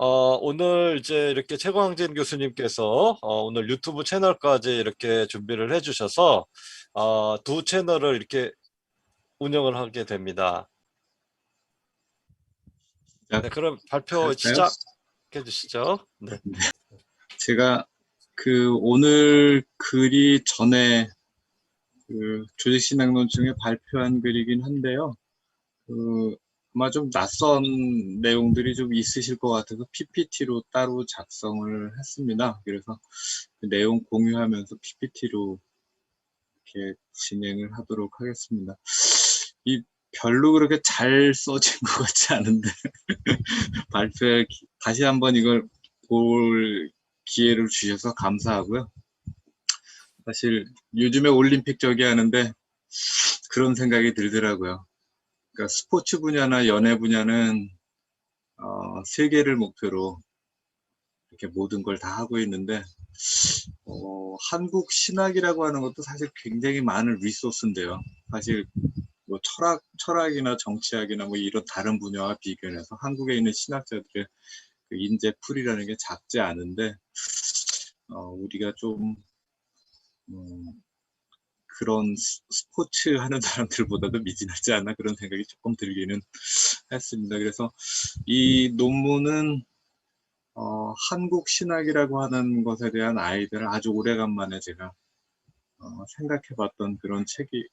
오늘 이제 이렇게 최광진 교수님께서 오늘 유튜브 채널까지 이렇게 준비를 해주셔서 두 채널을 이렇게 운영을 하게 됩니다. 네, 그럼 발표 할까요? 시작해 주시죠. 네. 제가 오늘 글이 전에 조직신학론중에 발표한 글이긴 한데요. 아마 좀 낯선 내용들이 좀 있으실 것 같아서 PPT로 따로 작성을 했습니다. 그래서 그 내용 공유하면서 PPT로 이렇게 진행을 하도록 하겠습니다. 이 별로 그렇게 잘 써진 것 같지 않은데 발표에 다시 한번 이걸 볼 기회를 주셔서 감사하고요. 사실 요즘에 올림픽 저기 하는데 그런 생각이 들더라고요. 그러니까 스포츠 분야나 연예 분야는 세계를 목표로 이렇게 모든 걸 다 하고 있는데 한국 신학이라고 하는 것도 사실 굉장히 많은 리소스인데요. 사실 뭐 철학이나 정치학이나 뭐 이런 다른 분야와 비교해서 한국에 있는 신학자들의 그 인재풀이라는 게 작지 않은데 우리가 좀 그런 스포츠 하는 사람들보다도 미진하지 않나 그런 생각이 조금 들기는 했습니다. 그래서 이 논문은 한국 신학이라고 하는 것에 대한 아이디어를 아주 오래간만에 제가 생각해봤던 그런 책이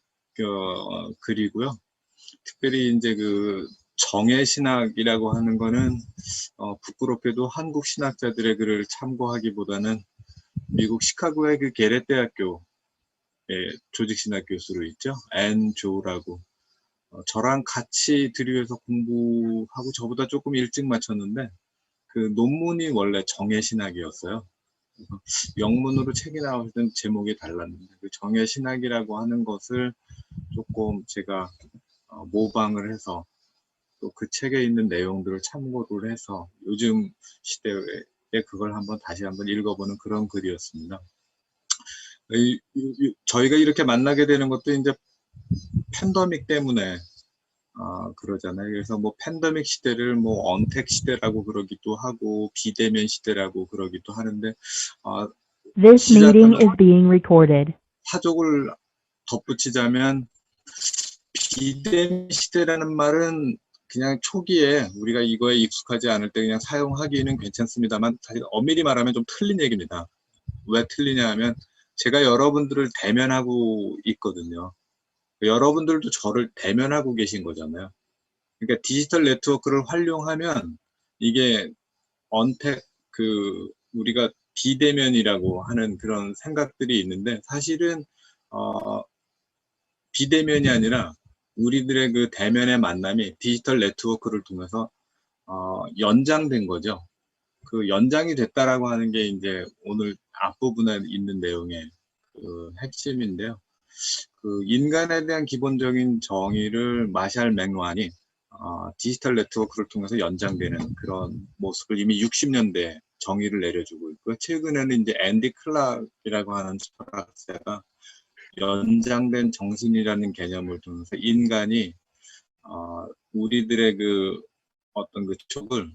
글이고요. 특별히 이제 그 정예 신학이라고 하는 거는 부끄럽게도 한국 신학자들의 글을 참고하기보다는 미국 시카고의 그 게렛 대학교 조직신학 교수로 있죠. 앤 조라고 저랑 같이 드리에서 공부하고 저보다 조금 일찍 마쳤는데 그 논문이 원래 정예신학이었어요. 영문으로 책이 나올 때는 제목이 달랐는데 그 정예신학이라고 하는 것을 조금 제가 모방을 해서 또 그 책에 있는 내용들을 참고를 해서 요즘 시대에 그걸 다시 한번 읽어보는 그런 글이었습니다. 저희가 이렇게 만나게 되는 것도 이제 팬데믹 때문에 그러잖아요. 그래서 뭐 팬데믹 시대를 뭐 언택 시대라고 그러기도 하고 비대면 시대라고 그러기도 하는데 This meeting is being recorded. 사족을 덧붙이자면 비대면 시대라는 말은 그냥 초기에 우리가 이거에 익숙하지 않을 때 그냥 사용하기는 괜찮습니다만 사실 엄밀히 말하면 좀 틀린 얘기입니다. 왜 틀리냐 하면 제가 여러분들을 대면하고 있거든요. 여러분들도 저를 대면하고 계신 거잖아요. 그러니까 디지털 네트워크를 활용하면 이게 언택 우리가 비대면이라고 하는 그런 생각들이 있는데 사실은 비대면이 아니라 우리들의 그 대면의 만남이 디지털 네트워크를 통해서 연장된 거죠. 그 연장이 됐다라고 하는 게 이제 오늘 앞부분에 있는 내용의 그 핵심인데요. 그 인간에 대한 기본적인 정의를 마샬 맥루한이 디지털 네트워크를 통해서 연장되는 그런 모습을 이미 60년대에 정의를 내려주고 있고요. 최근에는 이제 앤디 클락이라고 하는 철학자가 연장된 정신이라는 개념을 통해서 인간이 우리들의 그 어떤 그 쪽을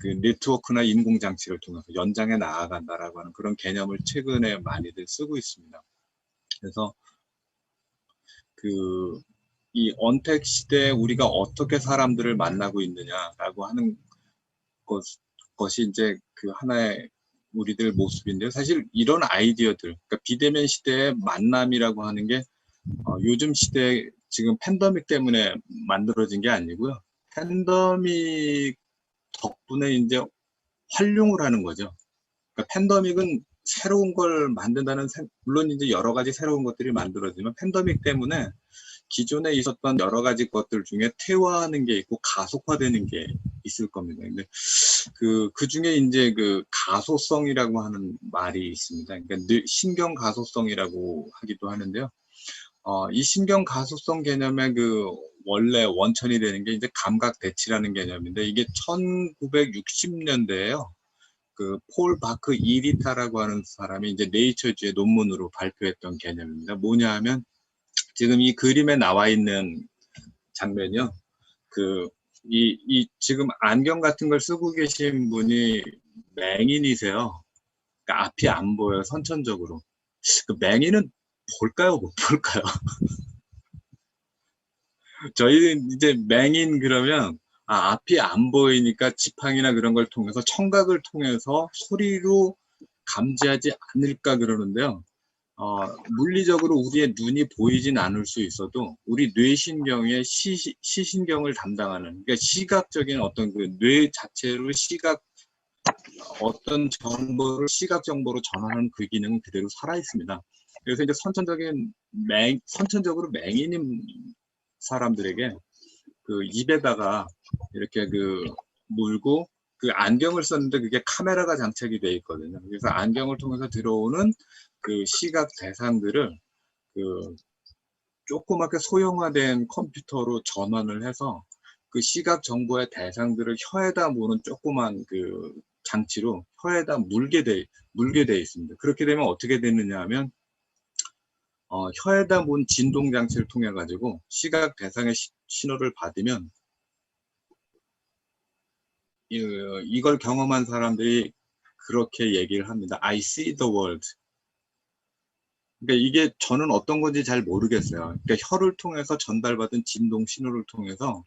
그 네트워크나 인공장치를 통해서 연장해 나아간다라고 하는 그런 개념을 최근에 많이들 쓰고 있습니다. 그래서 이 언택 시대에 우리가 어떻게 사람들을 만나고 있느냐라고 하는 것이 이제 그 하나의 우리들 모습인데요. 사실 이런 아이디어들, 그러니까 비대면 시대의 만남이라고 하는 게 요즘 시대에 지금 팬데믹 때문에 만들어진 게 아니고요. 팬데믹 덕분에 이제 활용을 하는 거죠. 그러니까 팬데믹은 새로운 걸 만든다는, 물론 이제 여러 가지 새로운 것들이 만들어지면 팬데믹 때문에 기존에 있었던 여러 가지 것들 중에 퇴화하는 게 있고 가속화되는 게 있을 겁니다. 근데 그 중에 이제 그 가소성이라고 하는 말이 있습니다. 그러니까 신경 가소성이라고 하기도 하는데요. 이 신경 가소성 개념의 그 원래 원천이 되는 게 이제 감각 대치라는 개념인데 이게 1960년대에요. 그 폴 바크 이리타라고 하는 사람이 이제 네이처지의 논문으로 발표했던 개념입니다. 뭐냐 하면 지금 이 그림에 나와 있는 장면이요. 그 지금 안경 같은 걸 쓰고 계신 분이 맹인이세요. 그러니까 앞이 안 보여요, 선천적으로. 그 맹인은 볼까요, 못 볼까요? 저희는 이제 맹인 그러면, 앞이 안 보이니까 지팡이나 그런 걸 통해서 청각을 통해서 소리로 감지하지 않을까 그러는데요. 물리적으로 우리의 눈이 보이진 않을 수 있어도 우리 뇌신경의 시신경을 담당하는, 그러니까 시각적인 어떤 그 뇌 자체로 어떤 정보를 시각 정보로 전환하는 그 기능은 그대로 살아 있습니다. 그래서 이제 선천적으로 맹인인 사람들에게 그 입에다가 이렇게 물고 그 안경을 썼는데 그게 카메라가 장착이 돼 있거든요. 그래서 안경을 통해서 들어오는 그 시각 대상들을 그 조그맣게 소형화된 컴퓨터로 전환을 해서 그 시각 정보의 대상들을 혀에다 무는 조그만 그 장치로 혀에다 물게 돼 있습니다. 그렇게 되면 어떻게 되느냐 하면 혀에다 문 진동 장치를 통해 가지고 시각 대상의 신호를 받으면 이걸 경험한 사람들이 그렇게 얘기를 합니다. I see the world. 그러니까 이게 저는 어떤 건지 잘 모르겠어요. 그러니까 혀를 통해서 전달받은 진동 신호를 통해서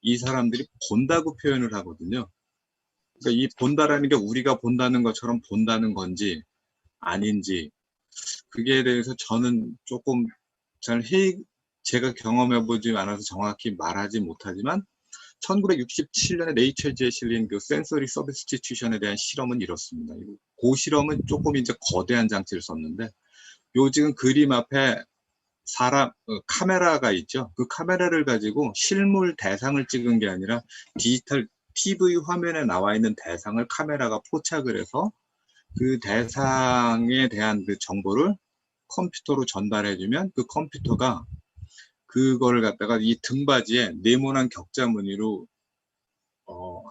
이 사람들이 본다고 표현을 하거든요. 그러니까 이 본다라는 게 우리가 본다는 것처럼 본다는 건지 아닌지 그게 대해서 저는 조금 제가 경험해보지 않아서 정확히 말하지 못하지만 1967년에 네이처지에 실린 그 센서리 서비스티튜션에 대한 실험은 이렇습니다. 그 실험은 조금 이제 거대한 장치를 썼는데 요 지금 그림 앞에 카메라가 있죠. 그 카메라를 가지고 실물 대상을 찍은 게 아니라 디지털 TV 화면에 나와 있는 대상을 카메라가 포착을 해서 그 대상에 대한 그 정보를 컴퓨터로 전달해주면 그 컴퓨터가 그거를 갖다가 이 등받이에 네모난 격자 무늬로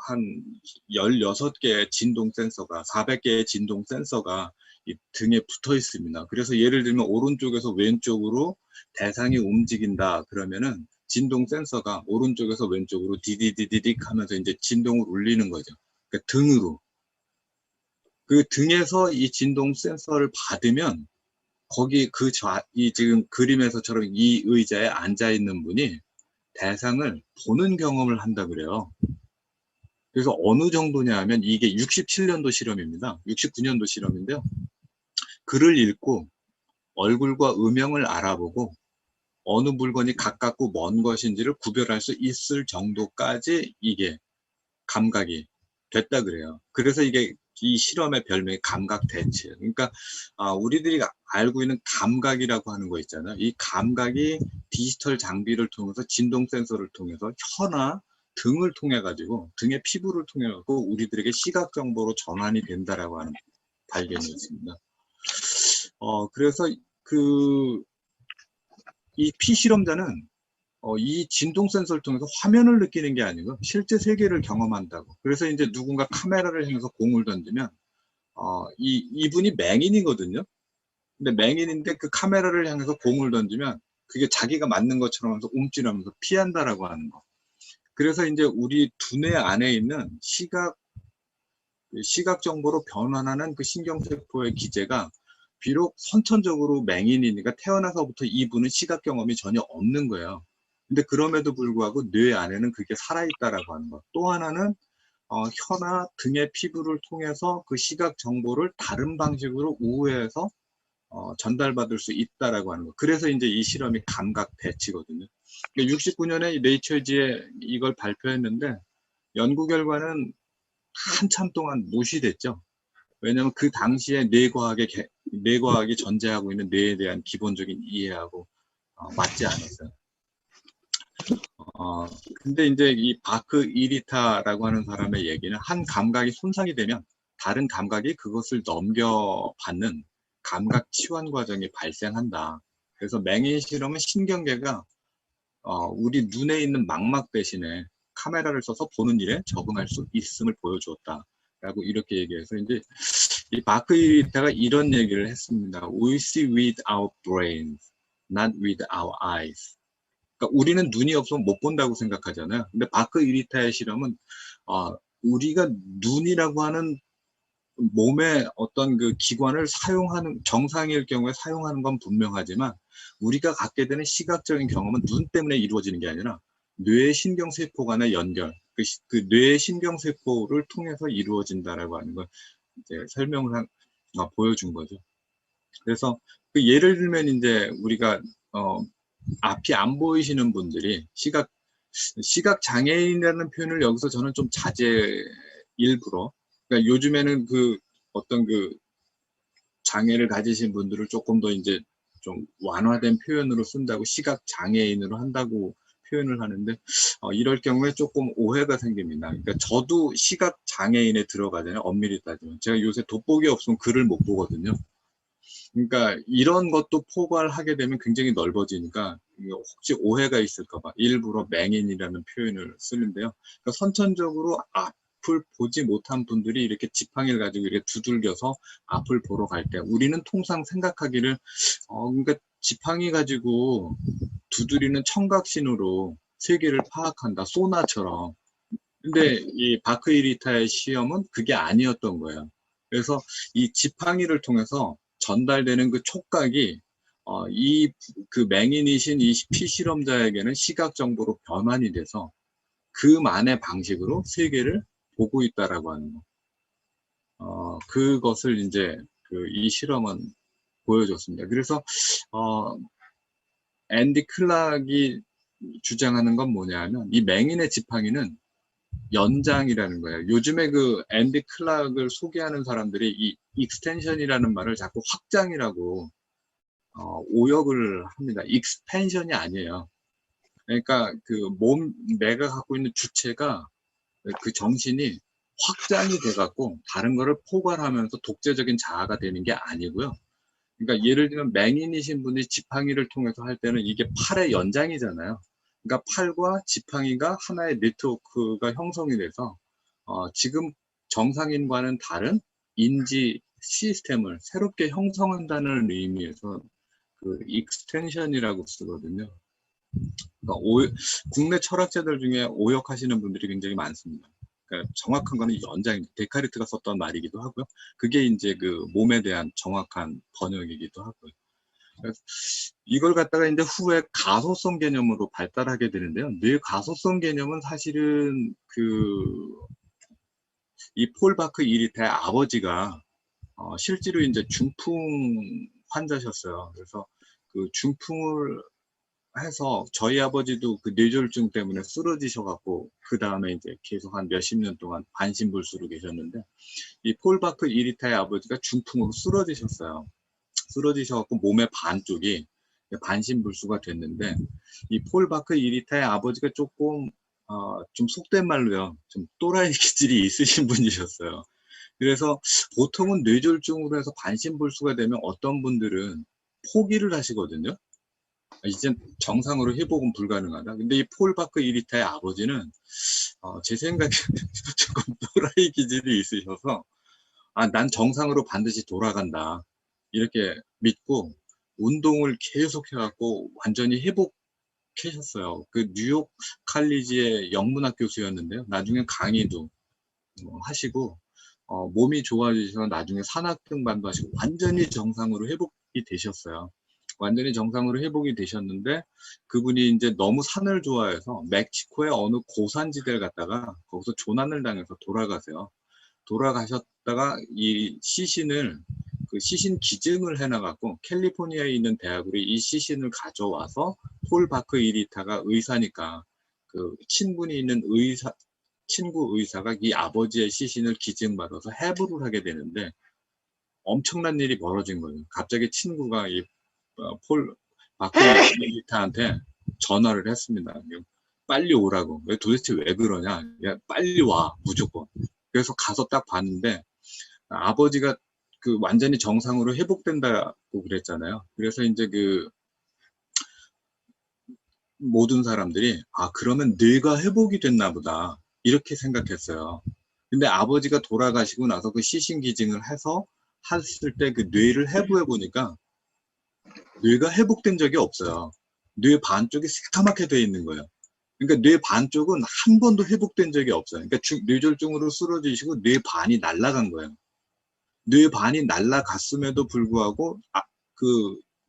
한 16개의 진동 센서가 400개의 진동 센서가 이 등에 붙어 있습니다. 그래서 예를 들면 오른쪽에서 왼쪽으로 대상이 움직인다 그러면은 진동 센서가 오른쪽에서 왼쪽으로 디디디디딕 하면서 이제 진동을 울리는 거죠. 그러니까 등으로. 그 등에서 이 진동 센서를 받으면 거기 이 지금 그림에서처럼 이 의자에 앉아 있는 분이 대상을 보는 경험을 한다 그래요. 그래서 어느 정도냐 하면 이게 67년도 실험입니다. 69년도 실험인데요. 글을 읽고 얼굴과 음영을 알아보고 어느 물건이 가깝고 먼 것인지를 구별할 수 있을 정도까지 이게 감각이 됐다 그래요. 그래서 이게 이 실험의 별명이 감각 대치예요. 그러니까 우리들이 알고 있는 감각이라고 하는 거 있잖아요. 이 감각이 디지털 장비를 통해서 진동 센서를 통해서 혀나 등을 통해 가지고 등의 피부를 통해 가지고 우리들에게 시각 정보로 전환이 된다라고 하는 발견이었습니다. 그래서 이 피실험자는 이 진동 센서를 통해서 화면을 느끼는 게 아니고 실제 세계를 경험한다고. 그래서 이제 누군가 카메라를 향해서 공을 던지면 이분이 맹인이거든요. 근데 맹인인데 그 카메라를 향해서 공을 던지면 그게 자기가 맞는 것처럼 하면서 움찔하면서 피한다라고 하는 거. 그래서 이제 우리 두뇌 안에 있는 시각 정보로 변환하는 그 신경세포의 기제가 비록 선천적으로 맹인이니까 태어나서부터 이분은 시각 경험이 전혀 없는 거예요. 근데 그럼에도 불구하고 뇌 안에는 그게 살아있다라고 하는 것. 또 하나는 혀나 등의 피부를 통해서 그 시각 정보를 다른 방식으로 우회해서 전달받을 수 있다라고 하는 것. 그래서 이제 이 실험이 감각 대치거든요. 69년에 네이처지에 이걸 발표했는데 연구 결과는 한참 동안 무시됐죠. 왜냐하면 그 당시에 뇌과학이 전제하고 있는 뇌에 대한 기본적인 이해하고 맞지 않았어요. 근데 이제 이 바크 이리타라고 하는 사람의 얘기는 한 감각이 손상이 되면 다른 감각이 그것을 넘겨받는 감각 치환 과정이 발생한다. 그래서 맹인 실험은 신경계가 우리 눈에 있는 망막 대신에 카메라를 써서 보는 일에 적응할 수 있음을 보여주었다. 라고 이렇게 얘기해서 이제 이 바크 이리타가 이런 얘기를 했습니다. We see with our brains, not with our eyes. 그러니까 우리는 눈이 없으면 못 본다고 생각하잖아요. 근데 바크 이리타의 실험은 우리가 눈이라고 하는 몸의 어떤 그 기관을 사용하는, 정상일 경우에 사용하는 건 분명하지만 우리가 갖게 되는 시각적인 경험은 눈 때문에 이루어지는 게 아니라 뇌의 신경세포 간의 연결, 그 뇌의 신경세포를 통해서 이루어진다라고 하는 걸 이제 설명을 보여준 거죠. 그래서 그 예를 들면 이제 우리가 앞이 안 보이시는 분들이 시각 장애인이라는 표현을 여기서 저는 좀 일부러, 그러니까 요즘에는 그 어떤 그 장애를 가지신 분들을 조금 더 이제 좀 완화된 표현으로 쓴다고 시각 장애인으로 한다고 표현을 하는데 이럴 경우에 조금 오해가 생깁니다. 그러니까 저도 시각 장애인에 들어가잖아요. 엄밀히 따지면 제가 요새 돋보기 없으면 글을 못 보거든요. 그러니까 이런 것도 포괄하게 되면 굉장히 넓어지니까 혹시 오해가 있을까봐 일부러 맹인이라는 표현을 쓰는데요. 그러니까 선천적으로 앞을 보지 못한 분들이 이렇게 지팡이를 가지고 이렇게 두들겨서 앞을 보러 갈 때 우리는 통상 생각하기를 그러니까 지팡이 가지고 두드리는 청각신호로 세계를 파악한다, 소나처럼. 근데 이 바크 이리타의 시험은 그게 아니었던 거예요. 그래서 이 지팡이를 통해서 전달되는 그 촉각이 그 맹인이신 이 피실험자에게는 시각 정보로 변환이 돼서 그만의 방식으로 세계를 보고 있다라고 하는 거. 그것을 이제 이 실험은 보여줬습니다. 그래서 앤디 클락이 주장하는 건 뭐냐면 이 맹인의 지팡이는 연장이라는 거예요. 요즘에 그 앤디 클락을 소개하는 사람들이 이 익스텐션이라는 말을 자꾸 확장이라고 오역을 합니다. 익스펜션이 아니에요. 그러니까 내가 갖고 있는 주체가 그 정신이 확장이 돼갖고 다른 거를 포괄하면서 독재적인 자아가 되는 게 아니고요. 그러니까 예를 들면 맹인이신 분이 지팡이를 통해서 할 때는 이게 팔의 연장이잖아요. 그러니까 팔과 지팡이가 하나의 네트워크가 형성이 돼서 지금 정상인과는 다른 인지 시스템을 새롭게 형성한다는 의미에서 그 익스텐션이라고 쓰거든요. 그러니까 국내 철학자들 중에 오역하시는 분들이 굉장히 많습니다. 그러니까 정확한 거는 연장입니다. 데카르트가 썼던 말이기도 하고요. 그게 이제 그 몸에 대한 정확한 번역이기도 하고요. 그래서 이걸 갖다가 이제 후에 가소성 개념으로 발달하게 되는데요. 뇌 가소성 개념은 사실은 이 폴 바크 이리타의 아버지가 실제로 이제 중풍 환자셨어요. 그래서 그 중풍을 해서 저희 아버지도 그 뇌졸중 때문에 쓰러지셔갖고 그 다음에 이제 계속 한 몇십 년 동안 반신불수로 계셨는데 이 폴 바크 이리타의 아버지가 중풍으로 쓰러지셨어요. 쓰러지셔갖고 몸의 반쪽이 반신불수가 됐는데 이 폴 바크 이리타의 아버지가 조금 좀 속된 말로요, 좀 또라이 기질이 있으신 분이셨어요. 그래서 보통은 뇌졸중으로 해서 반신불수가 되면 어떤 분들은 포기를 하시거든요. 이제 정상으로 회복은 불가능하다. 근데 이 폴 바크 이리타의 아버지는 제 생각에 조금 또라이 기질이 있으셔서 난 정상으로 반드시 돌아간다 이렇게 믿고 운동을 계속 해갖고 완전히 회복하셨어요. 그 뉴욕 칼리지의 영문학 교수였는데요. 나중에 강의도 하시고 몸이 좋아지셔서 나중에 산학등반도 하시고 완전히 정상으로 회복이 되셨어요. 완전히 정상으로 회복이 되셨는데 그분이 이제 너무 산을 좋아해서 멕시코의 어느 고산지대를 갔다가 거기서 조난을 당해서 돌아가세요. 돌아가셨다가 이 시신을 시신 기증을 해놔갖고 캘리포니아에 있는 대학으로 이 시신을 가져와서 폴 바크 이리타가 의사니까 그 친분이 있는 친구 의사가 이 아버지의 시신을 기증받아서 해부를 하게 되는데 엄청난 일이 벌어진 거예요. 갑자기 친구가 이 폴 바크 이리타한테 전화를 했습니다. 빨리 오라고. 도대체 왜 그러냐? 야, 빨리 와, 무조건. 그래서 가서 딱 봤는데 아버지가 완전히 정상으로 회복된다고 그랬잖아요. 그래서 이제 모든 사람들이 그러면 뇌가 회복이 됐나 보다 이렇게 생각했어요. 근데 아버지가 돌아가시고 나서 그 시신 기증을 해서 했을 때 그 뇌를 해부해 보니까 뇌가 회복된 적이 없어요. 뇌 반쪽이 새까맣게 돼 있는 거예요. 그러니까 뇌 반쪽은 한 번도 회복된 적이 없어요. 그러니까 뇌졸중으로 쓰러지시고 뇌 반이 날아간 거예요. 뇌 반이 날아갔음에도 불구하고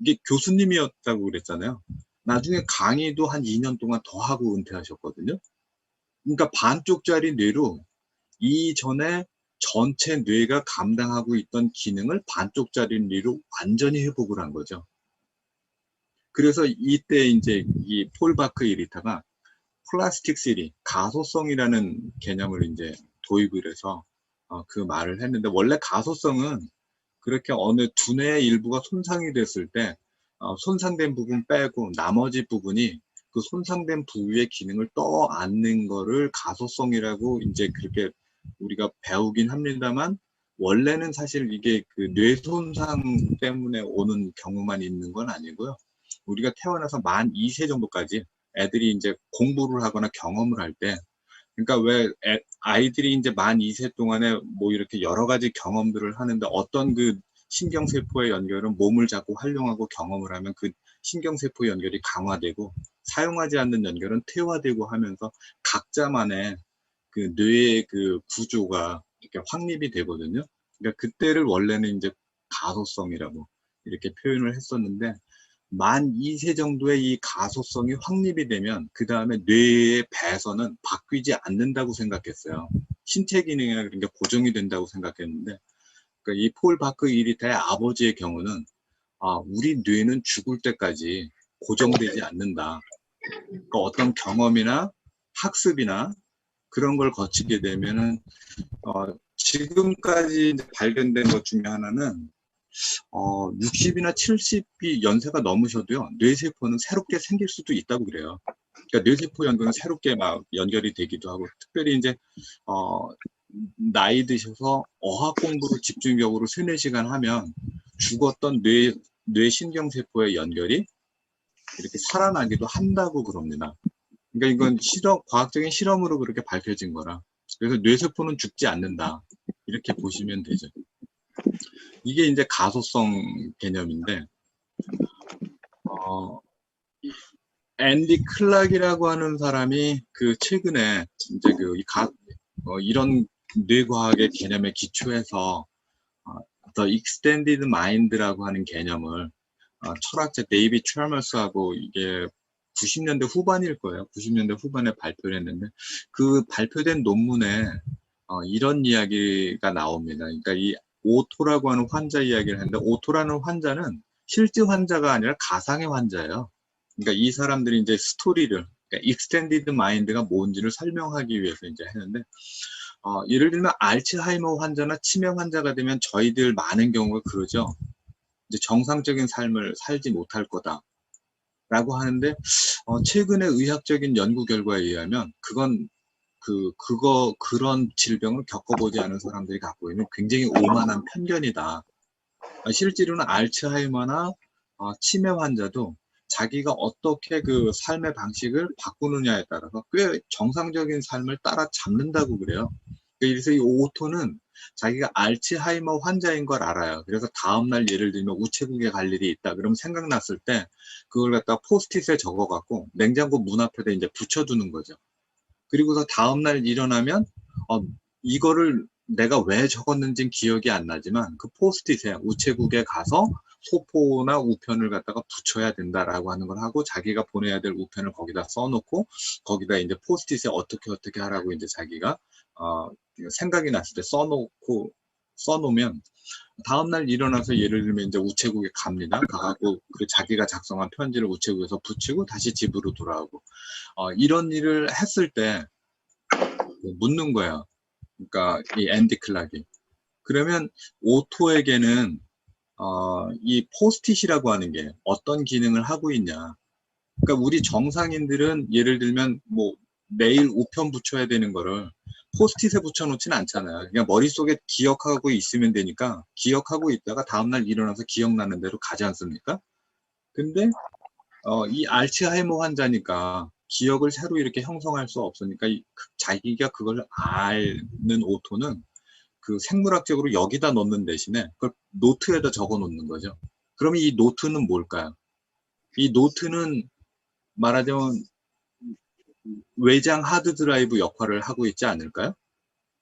이게 교수님이었다고 그랬잖아요. 나중에 강의도 한 2년 동안 더 하고 은퇴하셨거든요. 그러니까 반쪽짜리 뇌로 이전에 전체 뇌가 감당하고 있던 기능을 반쪽짜리 뇌로 완전히 회복을 한 거죠. 그래서 이때 이제 이 폴 바크 이리타가 플라스틱 시리, 가소성이라는 개념을 이제 도입을 해서 그 말을 했는데, 원래 가소성은 그렇게 어느 두뇌의 일부가 손상이 됐을 때 손상된 부분 빼고 나머지 부분이 그 손상된 부위의 기능을 떠안는 거를 가소성이라고 이제 그렇게 우리가 배우긴 합니다만, 원래는 사실 이게 그 뇌손상 때문에 오는 경우만 있는 건 아니고요. 우리가 태어나서 만 2세 정도까지 애들이 이제 공부를 하거나 경험을 할 때, 그러니까 왜 아이들이 이제 만 2세 동안에 뭐 이렇게 여러 가지 경험들을 하는데, 어떤 그 신경세포의 연결은 몸을 자꾸 활용하고 경험을 하면 그 신경세포 연결이 강화되고, 사용하지 않는 연결은 퇴화되고 하면서 각자만의 그 뇌의 그 구조가 이렇게 확립이 되거든요. 그러니까 그때를 원래는 이제 가소성이라고 이렇게 표현을 했었는데, 만 2세 정도의 이 가소성이 확립이 되면 그 다음에 뇌의 배선은 바뀌지 않는다고 생각했어요. 신체 기능이나 그런 게 고정이 된다고 생각했는데, 그러니까 이 폴 바크 이리타의 아버지의 경우는 우리 뇌는 죽을 때까지 고정되지 않는다. 그러니까 어떤 경험이나 학습이나 그런 걸 거치게 되면은 지금까지 발견된 것 중에 하나는 60이나 70이 연세가 넘으셔도요, 뇌세포는 새롭게 생길 수도 있다고 그래요. 그러니까 뇌세포 연결은 새롭게 막 연결이 되기도 하고, 특별히 이제, 나이 드셔서 어학 공부를 집중적으로 3, 4시간 하면 죽었던 뇌신경세포의 연결이 이렇게 살아나기도 한다고 그럽니다. 그러니까 이건 과학적인 실험으로 그렇게 밝혀진 거라. 그래서 뇌세포는 죽지 않는다. 이렇게 보시면 되죠. 이게 이제 가소성 개념인데, 앤디 클락이라고 하는 사람이 그 최근에 이제 이런 뇌과학의 개념에 기초해서 The Extended Mind라고 하는 개념을 철학자 데이비드 찰머스하고, 이게 90년대 후반일 거예요. 90년대 후반에 발표를 했는데, 그 발표된 논문에 이런 이야기가 나옵니다. 그러니까 이 오토라고 하는 환자 이야기를 했는데, 오토라는 환자는 실제 환자가 아니라 가상의 환자예요. 그러니까 이 사람들이 이제 스토리를, 그러니까 익스텐디드 마인드가 뭔지를 설명하기 위해서 이제 했는데, 예를 들면 알츠하이머 환자나 치매 환자가 되면 저희들 많은 경우가 그러죠. 이제 정상적인 삶을 살지 못할 거다 라고 하는데, 최근의 의학적인 연구 결과에 의하면 그건 그런 질병을 겪어보지 않은 사람들이 갖고 있는 굉장히 오만한 편견이다. 실제로는 알츠하이머나 치매 환자도 자기가 어떻게 그 삶의 방식을 바꾸느냐에 따라서 꽤 정상적인 삶을 따라잡는다고 그래요. 그래서 이 오토는 자기가 알츠하이머 환자인 걸 알아요. 그래서 다음날 예를 들면 우체국에 갈 일이 있다. 그러면 생각났을 때 그걸 갖다 포스트잇에 적어갖고 냉장고 문 앞에다 이제 붙여두는 거죠. 그리고서 다음날 일어나면 이거를 내가 왜 적었는지는 기억이 안 나지만 그 포스트잇에 우체국에 가서 소포나 우편을 갖다가 붙여야 된다라고 하는 걸 하고, 자기가 보내야 될 우편을 거기다 써놓고, 거기다 이제 포스트잇에 어떻게 하라고 이제 자기가 생각이 났을 때 써놓으면 다음날 일어나서 예를 들면 이제 우체국에 갑니다. 가고 그 자기가 작성한 편지를 우체국에서 붙이고 다시 집으로 돌아오고, 이런 일을 했을 때 묻는 거예요. 그러니까 이 앤디 클락이. 그러면 오토에게는 이 포스트잇이라고 하는 게 어떤 기능을 하고 있냐. 그러니까 우리 정상인들은 예를 들면 뭐 내일 우편 붙여야 되는 거를 포스트잇에 붙여놓지는 않잖아요. 그냥 머릿속에 기억하고 있으면 되니까 기억하고 있다가 다음날 일어나서 기억나는 대로 가지 않습니까? 근데 이 알츠하이머 환자니까 기억을 새로 이렇게 형성할 수 없으니까 자기가 그걸 아는 오토는 그 생물학적으로 여기다 넣는 대신에 그걸 노트에다 적어 놓는 거죠. 그러면 이 노트는 뭘까요? 이 노트는 말하자면 외장 하드 드라이브 역할을 하고 있지 않을까요?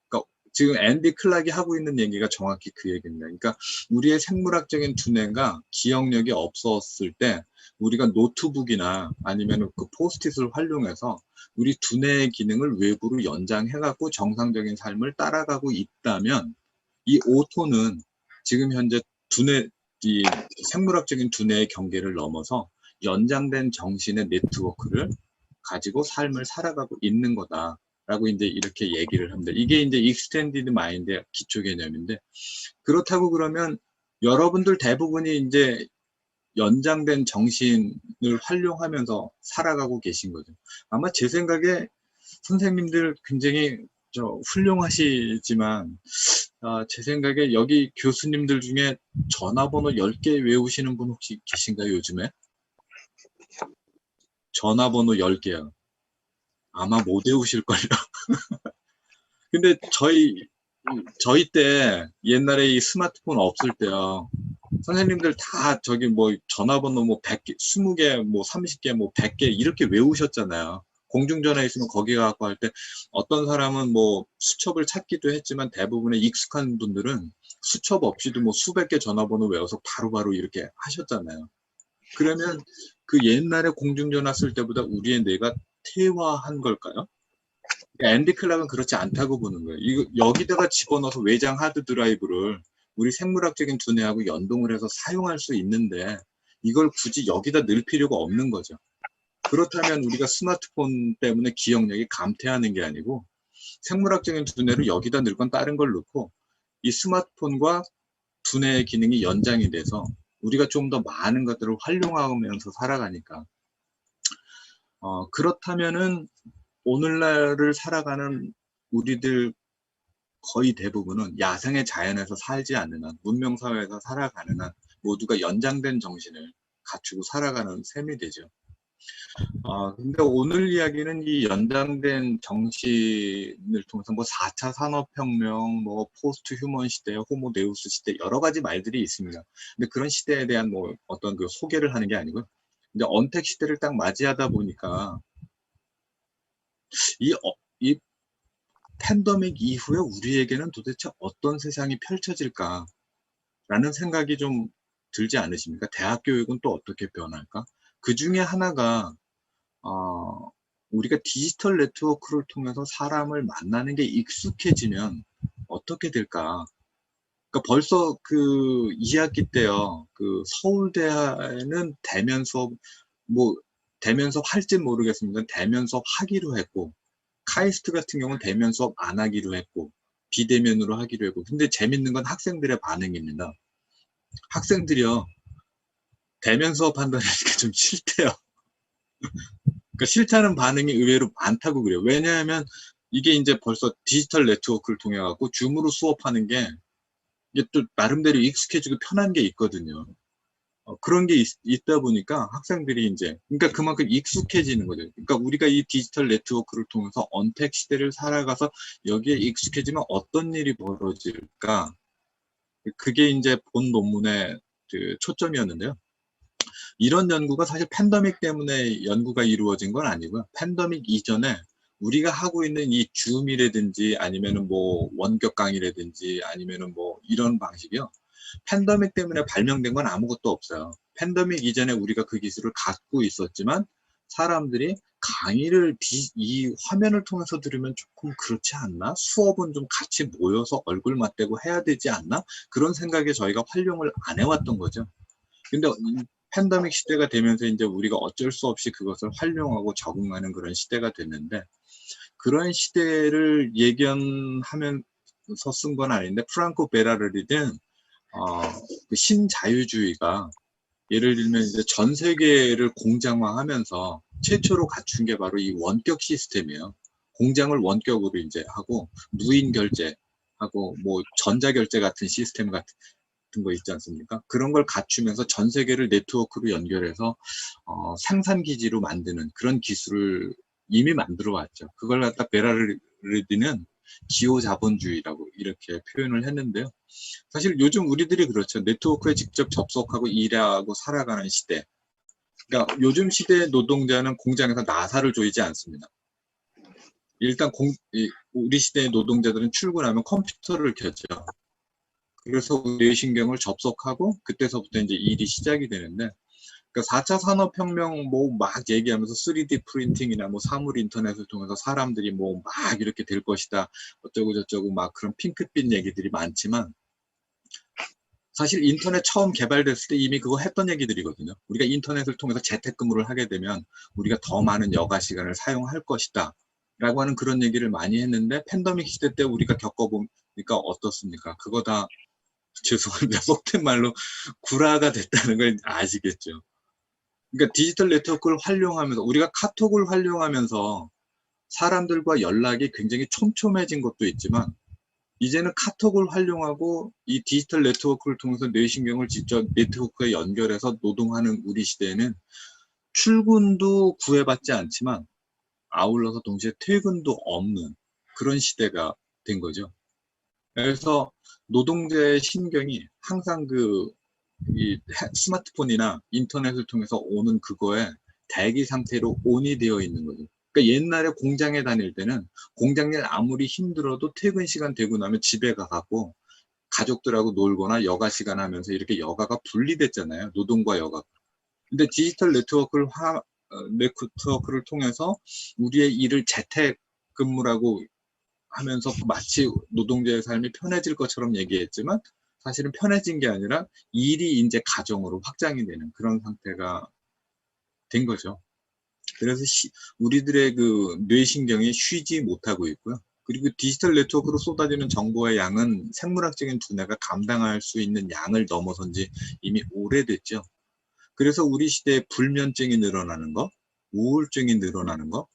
그러니까 지금 앤디 클락이 하고 있는 얘기가 정확히 그 얘기입니다. 그러니까 우리의 생물학적인 두뇌가 기억력이 없었을 때 우리가 노트북이나 아니면 그 포스트잇을 활용해서 우리 두뇌의 기능을 외부로 연장해갖고 정상적인 삶을 따라가고 있다면 이 오토는 지금 현재 이 생물학적인 두뇌의 경계를 넘어서 연장된 정신의 네트워크를 가지고 삶을 살아가고 있는 거다라고 이제 이렇게 얘기를 합니다. 이게 이제 익스텐디드 마인드의 기초 개념인데, 그렇다고 그러면 여러분들 대부분이 이제 연장된 정신을 활용하면서 살아가고 계신 거죠. 아마 제 생각에 선생님들 굉장히 훌륭하시지만 제 생각에 여기 교수님들 중에 전화번호 10개 외우시는 분 혹시 계신가요, 요즘에? 전화번호 10개요. 아마 못 외우실걸요. 근데 저희 때 옛날에 이 스마트폰 없을 때요. 선생님들 다 저기 뭐 전화번호 뭐 100개, 20개, 뭐 30개, 뭐 100개 이렇게 외우셨잖아요. 공중전화 있으면 거기 가고 할 때 어떤 사람은 뭐 수첩을 찾기도 했지만 대부분의 익숙한 분들은 수첩 없이도 뭐 수백 개 전화번호 외워서 바로바로 이렇게 하셨잖아요. 그러면 그 옛날에 공중전화 쓸 때보다 우리의 뇌가 퇴화한 걸까요? 앤디 클락은 그렇지 않다고 보는 거예요. 이거 여기다가 집어넣어서 외장 하드 드라이브를 우리 생물학적인 두뇌하고 연동을 해서 사용할 수 있는데 이걸 굳이 여기다 넣을 필요가 없는 거죠. 그렇다면 우리가 스마트폰 때문에 기억력이 감퇴하는 게 아니고 생물학적인 두뇌를 여기다 넣을 건 다른 걸 넣고 이 스마트폰과 두뇌의 기능이 연장이 돼서 우리가 좀 더 많은 것들을 활용하면서 살아가니까 그렇다면은 오늘날을 살아가는 우리들 거의 대부분은 야생의 자연에서 살지 않는 한, 문명사회에서 살아가는 한 모두가 연장된 정신을 갖추고 살아가는 셈이 되죠. 근데 오늘 이야기는 이 연장된 정신을 통해서 뭐 4차 산업혁명, 뭐 포스트 휴먼 시대, 호모 데우스 시대 여러 가지 말들이 있습니다. 근데 그런 시대에 대한 뭐 어떤 그 소개를 하는 게 아니고요. 근데 언택 시대를 딱 맞이하다 보니까 이 팬데믹 이후에 우리에게는 도대체 어떤 세상이 펼쳐질까라는 생각이 좀 들지 않으십니까? 대학 교육은 또 어떻게 변할까? 그 중에 하나가 우리가 디지털 네트워크를 통해서 사람을 만나는 게 익숙해지면 어떻게 될까? 그러니까 벌써 그 2학기 때요. 그 서울대는 대면 수업 뭐 대면 수업 할지 모르겠습니다. 대면 수업 하기로 했고 카이스트 같은 경우는 대면 수업 안 하기로 했고 비대면으로 하기로 했고 근데 재밌는 건 학생들의 반응입니다. 학생들이요. 대면 수업 한다니까 좀 싫대요. 그러니까 싫다는 반응이 의외로 많다고 그래요. 왜냐하면 이게 이제 벌써 디지털 네트워크를 통해 갖고 줌으로 수업하는 게 이게 또 나름대로 익숙해지고 편한 게 있거든요. 그런 게 있다 보니까 학생들이 이제 그러니까 그만큼 익숙해지는 거죠. 그러니까 우리가 이 디지털 네트워크를 통해서 언택 시대를 살아가서 여기에 익숙해지면 어떤 일이 벌어질까? 그게 이제 본 논문의 그 초점이었는데요. 이런 연구가 사실 팬데믹 때문에 연구가 이루어진 건 아니고요. 팬데믹 이전에 우리가 하고 있는 이 줌이라든지 아니면은 뭐 원격 강의라든지 아니면은 뭐 이런 방식이요. 팬데믹 때문에 발명된 건 아무것도 없어요. 팬데믹 이전에 우리가 그 기술을 갖고 있었지만 사람들이 강의를 이 화면을 통해서 들으면 조금 그렇지 않나? 수업은 좀 같이 모여서 얼굴 맞대고 해야 되지 않나? 그런 생각에 저희가 활용을 안 해왔던 거죠. 근데 팬데믹 시대가 되면서 이제 우리가 어쩔 수 없이 그것을 활용하고 적응하는 그런 시대가 됐는데 그런 시대를 예견하면서 쓴 건 아닌데 프랑코 베라르리는 그 신자유주의가 예를 들면 이제 전 세계를 공장화하면서 최초로 갖춘 게 바로 이 원격 시스템이에요. 공장을 원격으로 이제 하고 무인 결제하고 뭐 전자 결제 같은 시스템 같은 거 있지 않습니까? 그런 걸 갖추면서 전 세계를 네트워크로 연결해서 생산 기지로 만드는 그런 기술을 이미 만들어 왔죠. 그걸 갖다 베라르디는 기호 자본주의라고 이렇게 표현을 했는데요. 사실 요즘 우리들이 그렇죠. 네트워크에 직접 접속하고 일하고 살아가는 시대. 그러니까 요즘 시대의 노동자는 공장에서 나사를 조이지 않습니다. 일단 우리 시대의 노동자들은 출근하면 컴퓨터를 켜죠. 그래서 뇌신경을 접속하고 그때서부터 이제 일이 시작이 되는데, 그러니까 4차 산업혁명 뭐 막 얘기하면서 3D 프린팅이나 뭐 사물 인터넷을 통해서 사람들이 뭐 막 이렇게 될 것이다 어쩌고 저쩌고 막 그런 핑크빛 얘기들이 많지만, 사실 인터넷 처음 개발됐을 때 이미 그거 했던 얘기들이거든요. 우리가 인터넷을 통해서 재택근무를 하게 되면 우리가 더 많은 여가 시간을 사용할 것이다 라고 하는 그런 얘기를 많이 했는데, 팬데믹 시대 때 우리가 겪어보니까 어떻습니까? 그거 다 죄송합니다. 속된 말로 구라가 됐다는 걸 아시겠죠. 그러니까 디지털 네트워크를 활용하면서, 우리가 카톡을 활용하면서 사람들과 연락이 굉장히 촘촘해진 것도 있지만, 이제는 카톡을 활용하고 이 디지털 네트워크를 통해서 뇌신경을 직접 네트워크에 연결해서 노동하는 우리 시대에는 출근도 구애받지 않지만 아울러서 동시에 퇴근도 없는 그런 시대가 된 거죠. 그래서 노동자의 신경이 항상 이 스마트폰이나 인터넷을 통해서 오는 그거에 대기 상태로 온이 되어 있는 거죠. 그러니까 옛날에 공장에 다닐 때는 공장일 아무리 힘들어도 퇴근 시간 되고 나면 집에 가갖고 가족들하고 놀거나 여가 시간 하면서 이렇게 여가가 분리됐잖아요. 노동과 여가. 근데 디지털 네트워크를 통해서 우리의 일을 재택 근무라고 하면서 마치 노동자의 삶이 편해질 것처럼 얘기했지만, 사실은 편해진 게 아니라 일이 이제 가정으로 확장이 되는 그런 상태가 된 거죠. 그래서 우리들의 그 뇌신경이 쉬지 못하고 있고요. 그리고 디지털 네트워크로 쏟아지는 정보의 양은 생물학적인 두뇌가 감당할 수 있는 양을 넘어선 지 이미 오래됐죠. 그래서 우리 시대에 불면증이 늘어나는 거, 우울증이 늘어나는 거,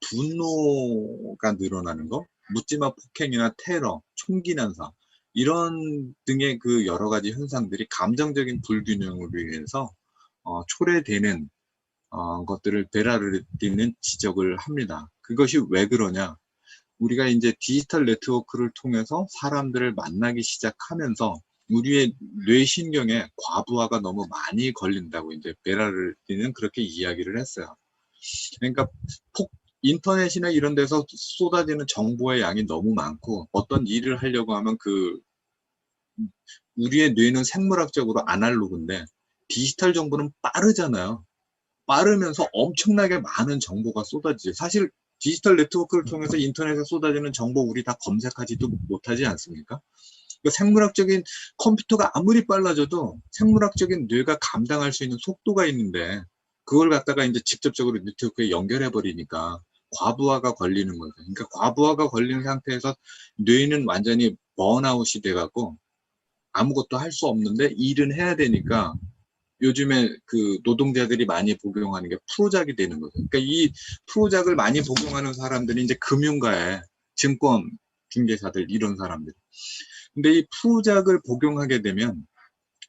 분노가 늘어나는 거, 묻지마 폭행이나 테러, 총기 난사, 이런 등의 그 여러 가지 현상들이 감정적인 불균형으로 인해서 초래되는 것들을 베라르디는 지적을 합니다. 그것이 왜 그러냐? 우리가 이제 디지털 네트워크를 통해서 사람들을 만나기 시작하면서 우리의 뇌신경에 과부하가 너무 많이 걸린다고 이제 베라르디는 그렇게 이야기를 했어요. 그러니까 인터넷이나 이런 데서 쏟아지는 정보의 양이 너무 많고, 어떤 일을 하려고 하면 우리의 뇌는 생물학적으로 아날로그인데 디지털 정보는 빠르잖아요. 빠르면서 엄청나게 많은 정보가 쏟아지죠. 사실 디지털 네트워크를 통해서 인터넷에 쏟아지는 정보 우리 다 검색하지도 못하지 않습니까? 그러니까 생물학적인 컴퓨터가 아무리 빨라져도 생물학적인 뇌가 감당할 수 있는 속도가 있는데, 그걸 갖다가 이제 직접적으로 네트워크에 연결해 버리니까 과부하가 걸리는 거죠. 그러니까 과부하가 걸린 상태에서 뇌는 완전히 번아웃이 돼갖고 아무것도 할 수 없는데 일은 해야 되니까 요즘에 그 노동자들이 많이 복용하는 게 프로작이 되는 거죠. 그러니까 이 프로작을 많이 복용하는 사람들이 이제 금융가에 증권 중개사들 이런 사람들. 근데 이 프로작을 복용하게 되면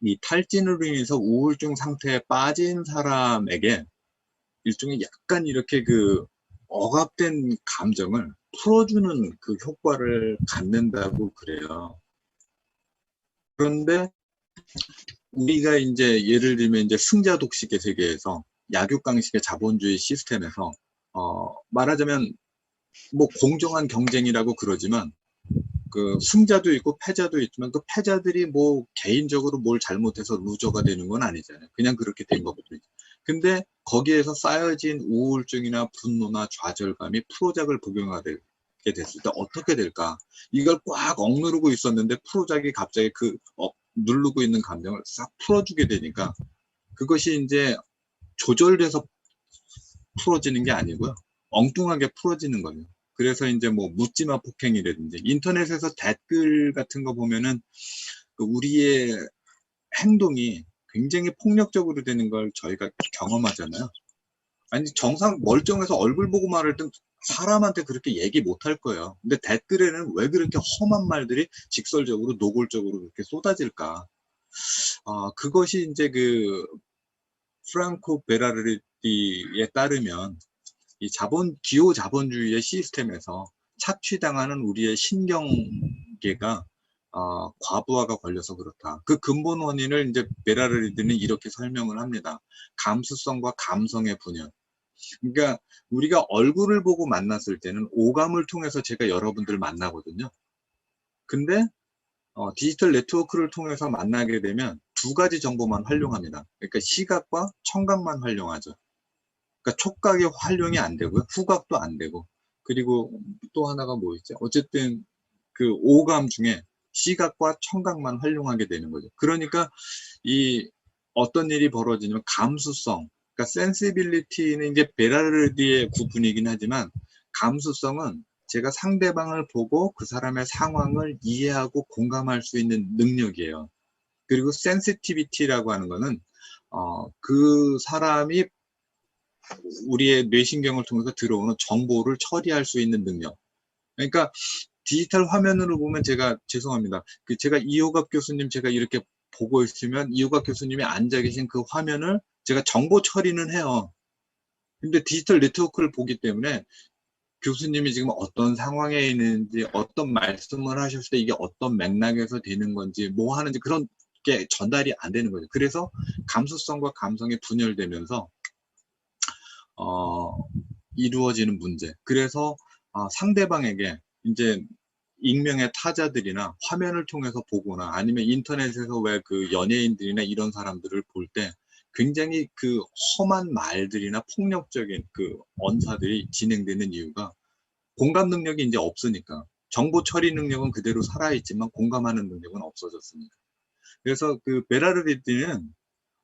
이 탈진으로 인해서 우울증 상태에 빠진 사람에게 일종의 약간 이렇게 그 억압된 감정을 풀어주는 그 효과를 갖는다고 그래요. 그런데 우리가 이제 예를 들면 이제 승자 독식의 세계에서 약육강식의 자본주의 시스템에서 말하자면 뭐 공정한 경쟁이라고 그러지만 그 승자도 있고 패자도 있지만 그 패자들이 뭐 개인적으로 뭘 잘못해서 루저가 되는 건 아니잖아요. 그냥 그렇게 된 것도 있죠. 근데 거기에서 쌓여진 우울증이나 분노나 좌절감이 프로작을 복용하게 됐을 때 어떻게 될까? 이걸 꽉 억누르고 있었는데 프로작이 갑자기 누르고 있는 감정을 싹 풀어주게 되니까 그것이 이제 조절돼서 풀어지는 게 아니고요. 엉뚱하게 풀어지는 거예요. 그래서 이제 뭐 묻지마 폭행이라든지 인터넷에서 댓글 같은 거 보면은 그 우리의 행동이 굉장히 폭력적으로 되는 걸 저희가 경험하잖아요. 아니 정상 멀쩡해서 얼굴 보고 말할 땐 사람한테 그렇게 얘기 못 할 거예요. 근데 댓글에는 왜 그렇게 험한 말들이 직설적으로 노골적으로 그렇게 쏟아질까? 그것이 이제 그 프랑코 베라르디에 따르면 이 기호 자본주의의 시스템에서 착취당하는 우리의 신경계가 과부하가 걸려서 그렇다. 그 근본 원인을 이제 베라르디는 이렇게 설명을 합니다. 감수성과 감성의 분열. 그러니까 우리가 얼굴을 보고 만났을 때는 오감을 통해서 제가 여러분들 만나거든요. 근데 디지털 네트워크를 통해서 만나게 되면 두 가지 정보만 활용합니다. 그러니까 시각과 청각만 활용하죠. 그러니까 촉각이 활용이 안 되고요. 후각도 안 되고. 그리고 또 하나가 뭐 있죠? 어쨌든 그 오감 중에 시각과 청각만 활용하게 되는 거죠. 그러니까 이 어떤 일이 벌어지냐면 감수성, 그러니까 센시빌리티는 이제 베라르디의 구분이긴 하지만 감수성은 제가 상대방을 보고 그 사람의 상황을 이해하고 공감할 수 있는 능력이에요. 그리고 센시티비티라고 하는 거는 그 사람이 우리의 뇌신경을 통해서 들어오는 정보를 처리할 수 있는 능력. 그러니까 디지털 화면으로 보면 제가 죄송합니다. 제가 이호갑 교수님 제가 이렇게 보고 있으면 이호갑 교수님이 앉아 계신 그 화면을 제가 정보 처리는 해요. 근데 디지털 네트워크를 보기 때문에 교수님이 지금 어떤 상황에 있는지, 어떤 말씀을 하셨을 때 이게 어떤 맥락에서 되는 건지, 뭐 하는지 그런 게 전달이 안 되는 거죠. 그래서 감수성과 감성이 분열되면서 이루어지는 문제. 그래서 상대방에게 이제 익명의 타자들이나 화면을 통해서 보거나 아니면 인터넷에서 왜 그 연예인들이나 이런 사람들을 볼 때 굉장히 그 험한 말들이나 폭력적인 그 언사들이 진행되는 이유가 공감 능력이 이제 없으니까. 정보 처리 능력은 그대로 살아있지만 공감하는 능력은 없어졌습니다. 그래서 그 베라르디는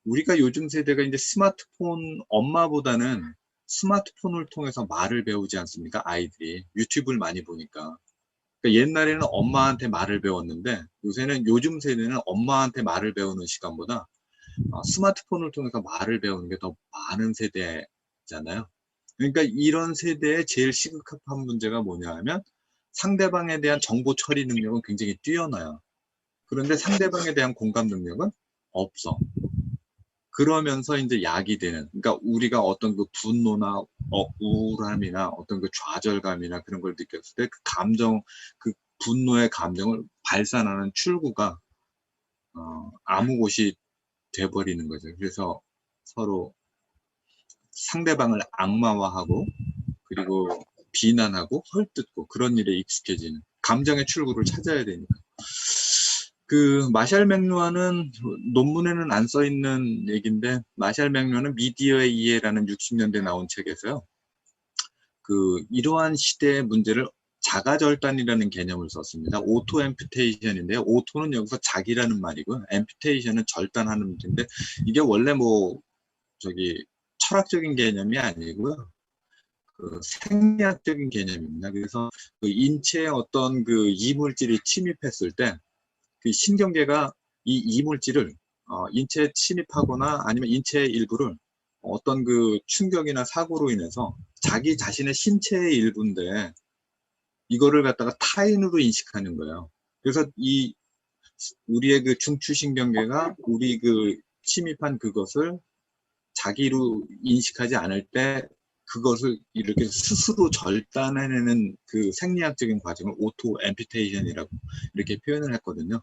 우리가 요즘 세대가 이제 스마트폰 엄마보다는 스마트폰을 통해서 말을 배우지 않습니까? 아이들이 유튜브를 많이 보니까. 그러니까 옛날에는 엄마한테 말을 배웠는데 요즘 세대는 엄마한테 말을 배우는 시간보다 스마트폰을 통해서 말을 배우는 게 더 많은 세대잖아요. 그러니까 이런 세대의 제일 시급한 문제가 뭐냐 하면 상대방에 대한 정보 처리 능력은 굉장히 뛰어나요. 그런데 상대방에 대한 공감 능력은 없어. 그러면서 이제 약이 되는, 그러니까 우리가 어떤 그 분노나 우울함이나 어떤 그 좌절감이나 그런 걸 느꼈을 때 그 감정, 그 분노의 감정을 발산하는 출구가 아무 곳이 돼버리는 거죠. 그래서 서로 상대방을 악마화하고 그리고 비난하고 헐뜯고 그런 일에 익숙해지는 감정의 출구를 찾아야 되니까. 그 마샬 맥루하는 논문에는 안 써 있는 얘기인데 마샬 맥루하는 미디어의 이해라는 60년대 나온 책에서요. 그 이러한 시대의 문제를 자가절단이라는 개념을 썼습니다. 오토 앰퓨테이션인데요. 오토는 여기서 자기라는 말이고요. 앰퓨테이션은 절단하는 문제인데 이게 원래 뭐 철학적인 개념이 아니고요. 그 생리학적인 개념입니다. 그래서 그 인체에 어떤 그 이물질이 침입했을 때 그 신경계가 이 이물질을 인체에 침입하거나 아니면 인체의 일부를 어떤 그 충격이나 사고로 인해서 자기 자신의 신체의 일부인데 이거를 갖다가 타인으로 인식하는 거예요. 그래서 우리의 그 중추신경계가 우리 그 침입한 그것을 자기로 인식하지 않을 때 그것을 이렇게 스스로 절단해내는 그 생리학적인 과정을 오토 앰퓨테이션이라고 이렇게 표현을 했거든요.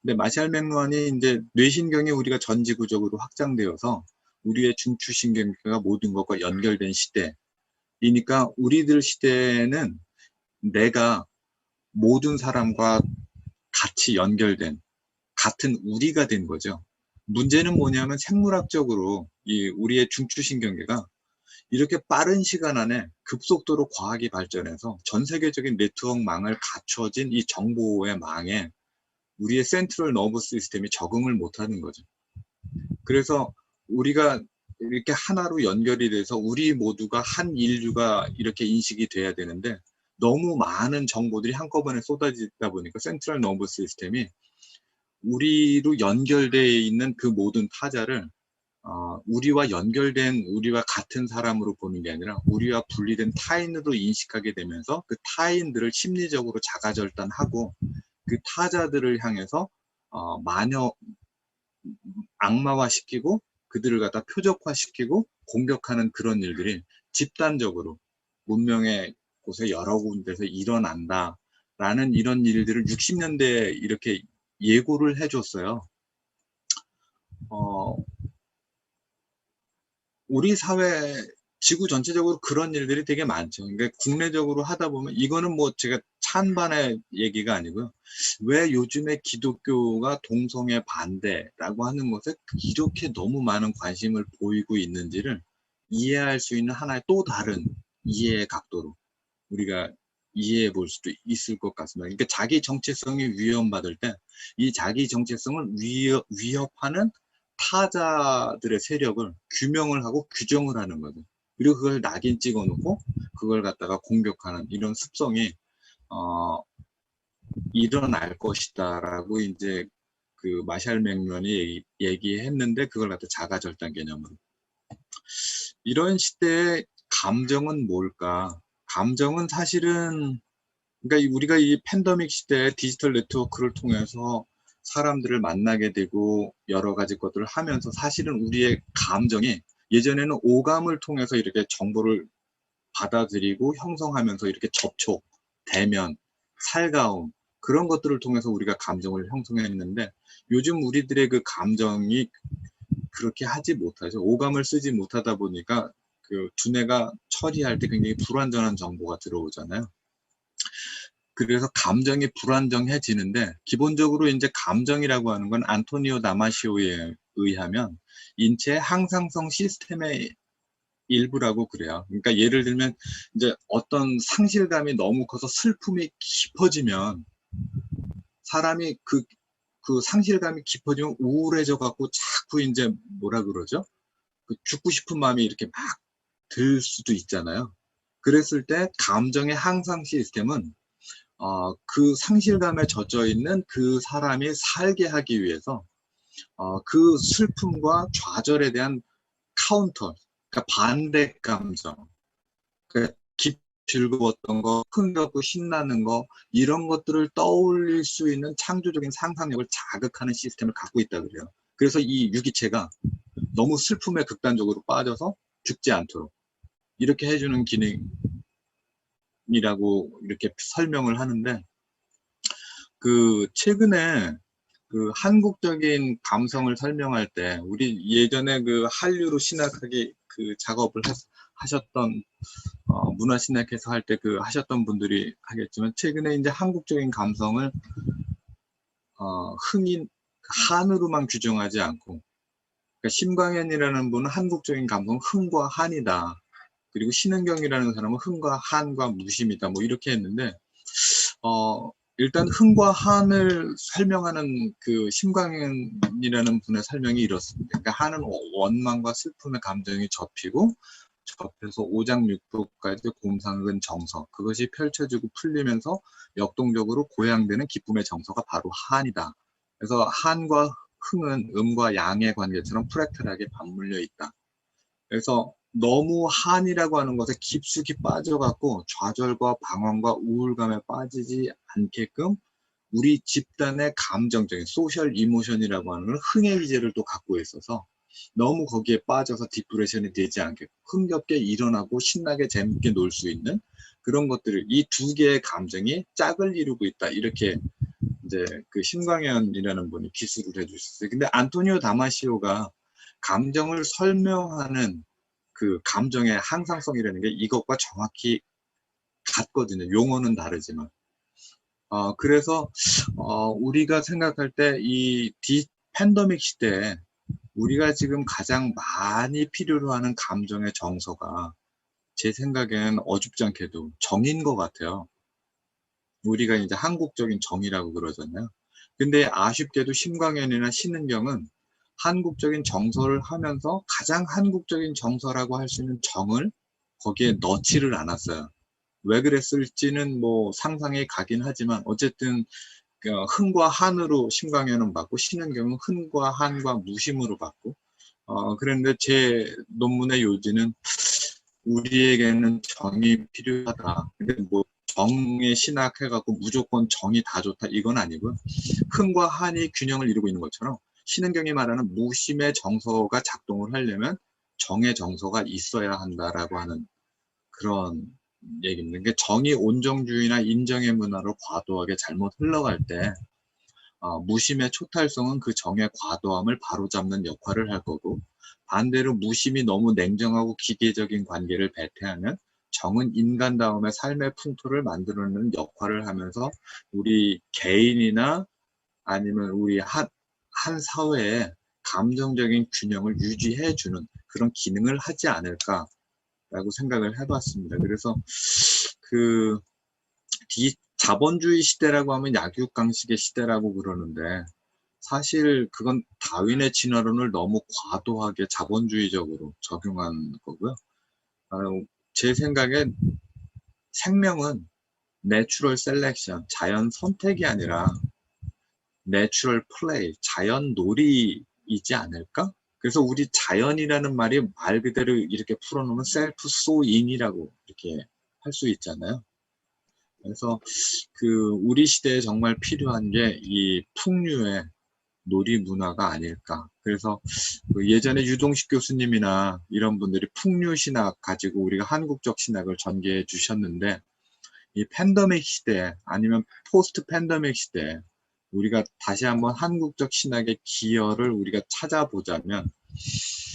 근데 마샬 맥루한이 이제 뇌신경이 우리가 전지구적으로 확장되어서 우리의 중추신경계가 모든 것과 연결된 시대이니까 우리들 시대에는 내가 모든 사람과 같이 연결된 같은 우리가 된 거죠. 문제는 뭐냐면 생물학적으로 우리의 중추신경계가 이렇게 빠른 시간 안에 급속도로 과학이 발전해서 전 세계적인 네트워크망을 갖춰진 이 정보의 망에 우리의 센트럴 너브 시스템이 적응을 못하는 거죠. 그래서 우리가 이렇게 하나로 연결이 돼서 우리 모두가 한 인류가 이렇게 인식이 돼야 되는데 너무 많은 정보들이 한꺼번에 쏟아지다 보니까 센트럴 너브 시스템이 우리로 연결되어 있는 그 모든 타자를 우리와 연결된 우리와 같은 사람으로 보는 게 아니라 우리와 분리된 타인으로 인식하게 되면서 그 타인들을 심리적으로 자가절단하고 그 타자들을 향해서 악마화시키고 그들을 갖다 표적화시키고 공격하는 그런 일들이 집단적으로 문명의 곳에 여러 군데서 일어난다 라는 이런 일들을 60년대에 이렇게 예고를 해줬어요. 우리 사회, 지구 전체적으로 그런 일들이 되게 많죠. 그러니까 국내적으로 하다 보면, 이거는 뭐 제가 찬반의 얘기가 아니고요. 왜 요즘에 기독교가 동성애 반대라고 하는 것에 이렇게 너무 많은 관심을 보이고 있는지를 이해할 수 있는 하나의 또 다른 이해의 각도로 우리가 이해해 볼 수도 있을 것 같습니다. 그러니까 자기 정체성이 위협받을 때 이 자기 정체성을 위협하는 타자들의 세력을 규명을 하고 규정을 하는 거죠. 그리고 그걸 낙인 찍어 놓고 그걸 갖다가 공격하는 이런 습성이 일어날 것이다라고 이제 그 마샬 맥런이 얘기했는데, 그걸 갖다 자가절단 개념으로. 이런 시대의 감정은 뭘까? 감정은 사실은, 그러니까 우리가 이 팬데믹 시대에 디지털 네트워크를 통해서 사람들을 만나게 되고 여러 가지 것들을 하면서 사실은 우리의 감정이, 예전에는 오감을 통해서 이렇게 정보를 받아들이고 형성하면서 이렇게 접촉, 대면, 살가움, 그런 것들을 통해서 우리가 감정을 형성했는데, 요즘 우리들의 그 감정이 그렇게 하지 못하죠. 오감을 쓰지 못하다 보니까 그 두뇌가 처리할 때 굉장히 불완전한 정보가 들어오잖아요. 그래서 감정이 불안정해지는데, 기본적으로 이제 감정이라고 하는 건 안토니오 다마시오에 의하면 인체의 항상성 시스템의 일부라고 그래요. 그러니까 예를 들면 이제 어떤 상실감이 너무 커서 슬픔이 깊어지면 사람이 그 상실감이 깊어지면 우울해져 갖고 자꾸 이제 뭐라 그러죠? 그 죽고 싶은 마음이 이렇게 막 들 수도 있잖아요. 그랬을 때 감정의 항상 시스템은 그 상실감에 젖어 있는 그 사람이 살게 하기 위해서 그 슬픔과 좌절에 대한 카운터, 그러니까 반대 감정, 그러니까 즐거웠던 거, 흥겹고 신나는 거, 이런 것들을 떠올릴 수 있는 창조적인 상상력을 자극하는 시스템을 갖고 있다 그래요. 그래서 이 유기체가 너무 슬픔에 극단적으로 빠져서 죽지 않도록 이렇게 해주는 기능이라고 이렇게 설명을 하는데, 그 최근에 그 한국적인 감성을 설명할 때, 우리 예전에 그 한류로 신학하기 그 작업을 하셨던 문화신학에서 할 때 그 하셨던 분들이 하겠지만, 최근에 이제 한국적인 감성을 흥인 한으로만 규정하지 않고, 그러니까 심광현이라는 분은 한국적인 감성 흥과 한이다. 그리고 신은경이라는 사람은 흥과 한과 무심이다. 뭐 이렇게 했는데, 일단 흥과 한을 설명하는 그 심광현이라는 분의 설명이 이렇습니다. 그러니까 한은 원망과 슬픔의 감정이 접해서 오장육부까지 곰상근 정서, 그것이 펼쳐지고 풀리면서 역동적으로 고양되는 기쁨의 정서가 바로 한이다. 그래서 한과 흥은 음과 양의 관계처럼 프랙탈하게 맞물려 있다. 그래서 너무 한이라고 하는 것에 깊숙이 빠져갖고 좌절과 방황과 우울감에 빠지지 않게끔 우리 집단의 감정적인 소셜 이모션이라고 하는 건 흥의 기제를 또 갖고 있어서 너무 거기에 빠져서 디프레션이 되지 않게 흥겹게 일어나고 신나게 재밌게 놀 수 있는 그런 것들을, 이 두 개의 감정이 짝을 이루고 있다. 이렇게 이제 그 심광현이라는 분이 기술을 해주셨어요. 근데 안토니오 다마시오가 감정을 설명하는 그 감정의 항상성이라는 게 이것과 정확히 같거든요. 용어는 다르지만. 그래서 우리가 생각할 때 이 팬데믹 시대에 우리가 지금 가장 많이 필요로 하는 감정의 정서가 제 생각엔 어줍잖게도 정인 것 같아요. 우리가 이제 한국적인 정이라고 그러잖아요. 근데 아쉽게도 심광현이나 신은경은 한국적인 정서를 하면서 가장 한국적인 정서라고 할 수 있는 정을 거기에 넣지를 않았어요. 왜 그랬을지는 뭐 상상이 가긴 하지만, 어쨌든 흥과 한으로 심광현은 받고 신은경은 흥과 한과 무심으로 받고, 그런데 제 논문의 요지는 우리에게는 정이 필요하다. 근데 뭐 정에 신학해갖고 무조건 정이 다 좋다 이건 아니고요. 흥과 한이 균형을 이루고 있는 것처럼 신은경이 말하는 무심의 정서가 작동을 하려면 정의 정서가 있어야 한다라고 하는 그런 얘기입니다. 그러니까 정의 온정주의나 인정의 문화로 과도하게 잘못 흘러갈 때 무심의 초탈성은 그 정의 과도함을 바로잡는 역할을 할 거고, 반대로 무심이 너무 냉정하고 기계적인 관계를 배태하면 정은 인간다움의 삶의 풍토를 만들어내는 역할을 하면서 우리 개인이나 아니면 우리 한 사회의 감정적인 균형을 유지해주는 그런 기능을 하지 않을까라고 생각을 해봤습니다. 그래서 그 자본주의 시대라고 하면 약육강식의 시대라고 그러는데, 사실 그건 다윈의 진화론을 너무 과도하게 자본주의적으로 적용한 거고요. 제 생각에 생명은 내추럴 셀렉션, 자연 선택이 아니라 내추럴 플레이, 자연 놀이이지 않을까? 그래서 우리 자연이라는 말이 말 그대로 이렇게 풀어놓으면 셀프 소인이라고 이렇게 할 수 있잖아요. 그래서 우리 시대에 정말 필요한 게 이 풍류의 놀이 문화가 아닐까. 그래서 예전에 유동식 교수님이나 이런 분들이 풍류 신학 가지고 우리가 한국적 신학을 전개해 주셨는데, 이 팬데믹 시대 아니면 포스트 팬데믹 시대에 우리가 다시 한번 한국적 신학의 기여를 우리가 찾아보자면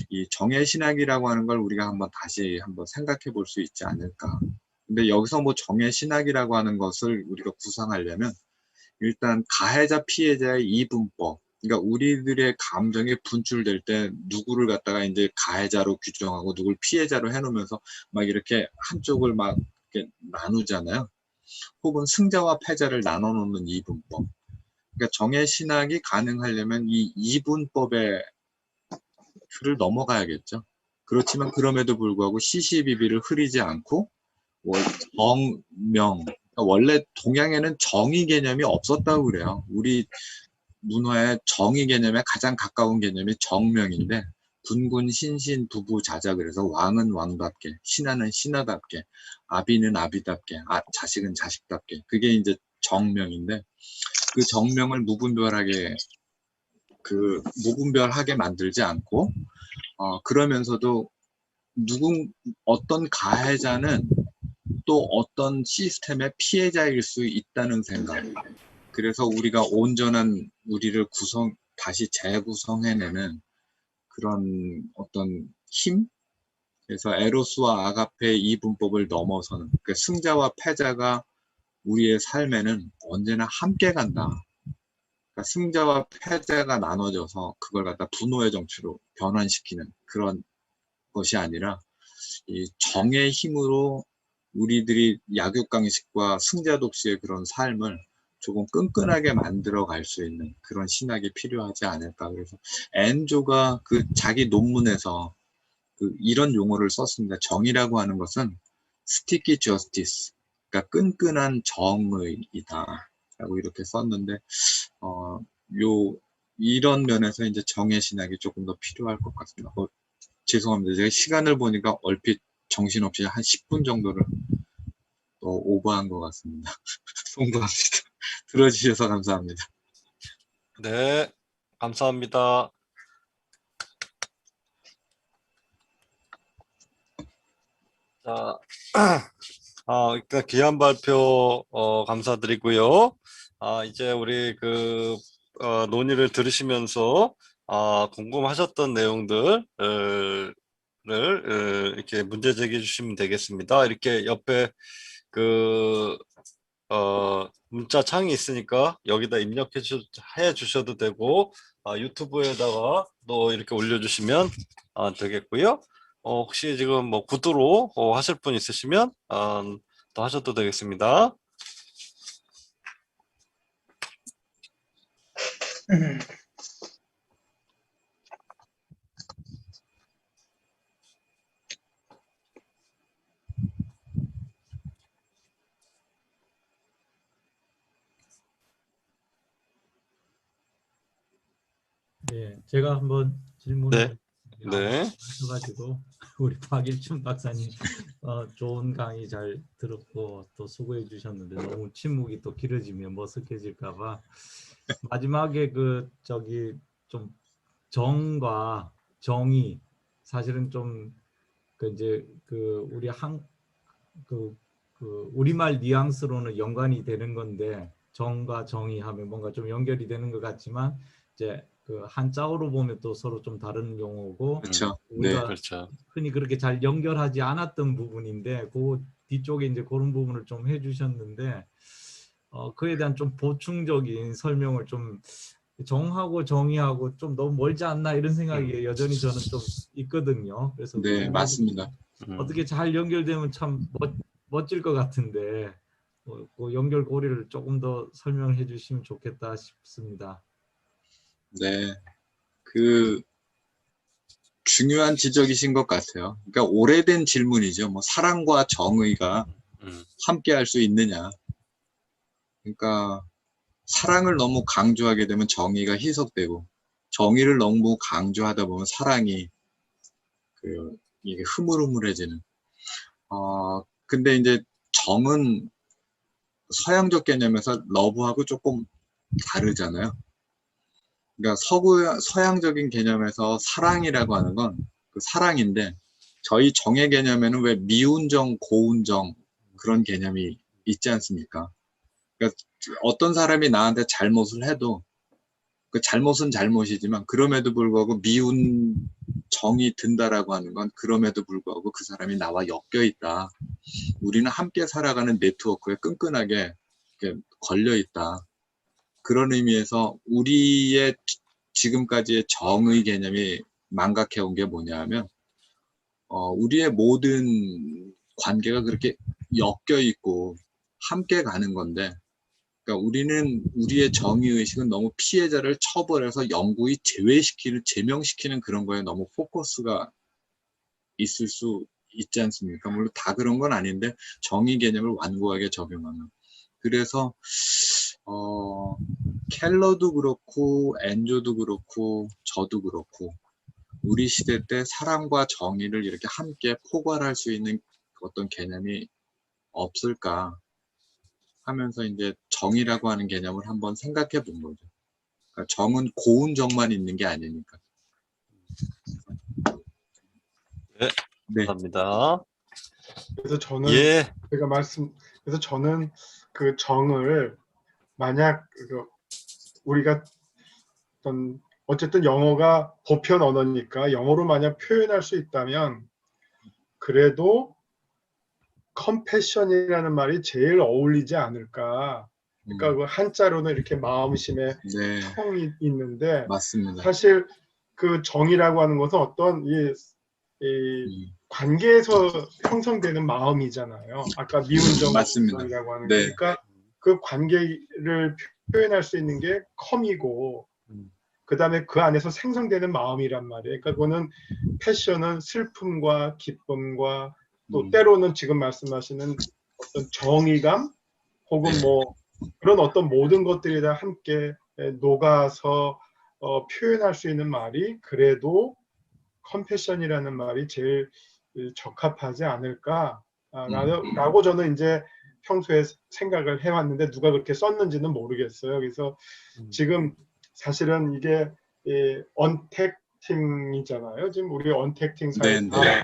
이 정의 신학이라고 하는 걸 우리가 다시 한번 생각해 볼 수 있지 않을까. 근데 여기서 뭐 정의 신학이라고 하는 것을 우리가 구상하려면 일단 가해자 피해자의 이분법, 그러니까 우리들의 감정이 분출될 때 누구를 갖다가 이제 가해자로 규정하고 누구를 피해자로 해놓으면서 막 이렇게 한쪽을 막 이렇게 나누잖아요. 혹은 승자와 패자를 나눠놓는 이분법. 그러니까 정의 신학이 가능하려면 이 이분법의 틀을 넘어가야겠죠. 그렇지만 그럼에도 불구하고 시시비비를 흐리지 않고 정명, 그러니까 원래 동양에는 정의 개념이 없었다고 그래요. 우리 문화의 정의 개념에 가장 가까운 개념이 정명인데, 군군 신신 부부 자자, 그래서 왕은 왕답게, 신하는 신하답게, 아비는 아비답게, 자식은 자식답게, 그게 이제 정명인데, 그 정명을 무분별하게 만들지 않고, 그러면서도 어떤 가해자는 또 어떤 시스템의 피해자일 수 있다는 생각. 그래서 우리가 온전한 우리를 다시 재구성해내는 그런 어떤 힘? 그래서 에로스와 아가페의 이분법을 넘어서는, 그러니까 승자와 패자가 우리의 삶에는 언제나 함께 간다. 그러니까 승자와 패자가 나눠져서 그걸 갖다 분노의 정치로 변환시키는 그런 것이 아니라 이 정의 힘으로 우리들이 약육강식과 승자 독식의 그런 삶을 조금 끈끈하게 만들어 갈 수 있는 그런 신학이 필요하지 않을까. 그래서 엔조가 자기 논문에서 이런 용어를 썼습니다. 정의라고 하는 것은 sticky justice, 그러니까 끈끈한 정의이다 라고 이렇게 썼는데, 이런 면에서 이제 정의 신학이 조금 더 필요할 것 같습니다. 죄송합니다. 제가 시간을 보니까 얼핏 정신없이 한 10분 정도를 또 오버한 것 같습니다. 송구합니다. 들어주셔서 감사합니다. 네, 감사합니다. 자, 일단 귀한 발표 감사드리고요. 이제 우리 논의를 들으시면서 궁금하셨던 내용들을 이렇게 문제 제기해 주시면 되겠습니다. 이렇게 옆에 문자 창이 있으니까 여기다 입력해 주셔도 되고, 유튜브에다가 또 이렇게 올려주시면 되겠고요. 혹시 지금 뭐 구두로 하실 분 있으시면 더 하셔도 되겠습니다. 네, 제가 한번 질문을 네. 하셔가지고 우리 박일춘 박사님 좋은 강의 잘 들었고 또 수고해 주셨는데, 너무 침묵이 또 길어지면 머쓱해질까봐 마지막에 좀 정과 정의, 사실은 좀 이제 우리 그 우리말 뉘앙스로는 연관이 되는 건데 정과 정의 하면 뭔가 좀 연결이 되는 것 같지만 이제 그 한자어로 보면 또 서로 좀 다른 용어고 그렇죠. 우리가 네. 그렇죠. 흔히 그렇게 잘 연결하지 않았던 부분인데 그 뒤쪽에 이제 그런 부분을 좀 해주셨는데 그에 대한 좀 보충적인 설명을 좀 정하고 정의하고 좀 너무 멀지 않나 이런 생각이 여전히 저는 좀 있거든요. 그래서 그 네, 부분이 맞습니다. 어떻게 잘 연결되면 참 멋질 것 같은데 그 연결고리를 조금 더 설명해 주시면 좋겠다 싶습니다. 네. 그 중요한 지적이신 것 같아요. 그러니까 오래된 질문이죠. 뭐 사랑과 정의가 음. 함께 할 수 있느냐. 그러니까 사랑을 너무 강조하게 되면 정의가 희석되고 정의를 너무 강조하다 보면 사랑이 이게 흐물흐물해지는. 근데 이제 정은 서양적 개념에서 러브하고 조금 다르잖아요. 그러니까 서양적인 개념에서 사랑이라고 하는 건 그 사랑인데 저희 정의 개념에는 왜 미운 정, 고운 정 그런 개념이 있지 않습니까? 그러니까 어떤 사람이 나한테 잘못을 해도 그 잘못은 잘못이지만 그럼에도 불구하고 미운 정이 든다라고 하는 건 그럼에도 불구하고 그 사람이 나와 엮여 있다. 우리는 함께 살아가는 네트워크에 끈끈하게 이렇게 걸려 있다. 그런 의미에서 우리의 지금까지의 정의 개념이 망각해 온 게 뭐냐 하면 우리의 모든 관계가 그렇게 엮여 있고 함께 가는 건데 그러니까 우리는 우리의 정의의식은 너무 피해자를 처벌해서 영구히 제명시키는 그런 거에 너무 포커스가 있을 수 있지 않습니까? 물론 다 그런 건 아닌데 정의 개념을 완고하게 적용하는. 그래서 켈러도 그렇고 엔조도 그렇고 저도 그렇고 우리 시대 때 사랑과 정의를 이렇게 함께 포괄할 수 있는 어떤 개념이 없을까 하면서 이제 정의라고 하는 개념을 한번 생각해 본 거죠. 그러니까 정은 고운 정만 있는 게 아니니까. 네, 네, 감사합니다. 그래서 저는 예, 그래서 저는 그 정을 만약 우리가 어쨌든 영어가 보편 언어니까 영어로 만약 표현할 수 있다면 그래도 컴패션이라는 말이 제일 어울리지 않을까. 그러니까 그 한자로는 이렇게 마음심에 네, 청이 있는데 맞습니다. 사실 그 정이라고 하는 것은 어떤 이 관계에서 형성되는 마음이잖아요. 아까 미운 맞습니다. 정이라고 하는 네. 그러니까 그 관계를 표현할 수 있는 게 컴이고 그다음에 그 안에서 생성되는 마음이란 말이에요. 그러니까 그거는 패션은 슬픔과 기쁨과 또 때로는 지금 말씀하시는 어떤 정의감 혹은 뭐 그런 어떤 모든 것들이 다 함께 녹아서 표현할 수 있는 말이 그래도 컴패션이라는 말이 제일 적합하지 않을까라고 저는 이제 평소에 생각을 해왔는데 누가 그렇게 썼는지는 모르겠어요. 그래서 지금 사실은 이게 언택팅이잖아요. 지금 우리 언택팅 사회 네, 다 네.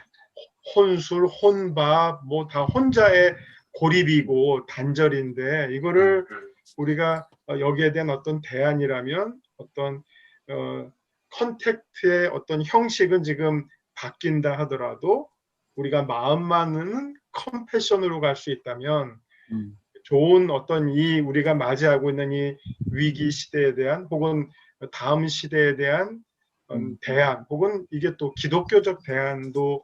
혼술, 혼밥, 뭐 다 혼자의 고립이고 단절인데 이거를 우리가 여기에 대한 어떤 대안이라면 어떤 컨택트의 어떤 형식은 지금 바뀐다 하더라도 우리가 마음만은 컴패션으로 갈 수 있다면 좋은 어떤 이 우리가 맞이하고 있는 이 위기 시대에 대한 혹은 다음 시대에 대한 대안 혹은 이게 또 기독교적 대안도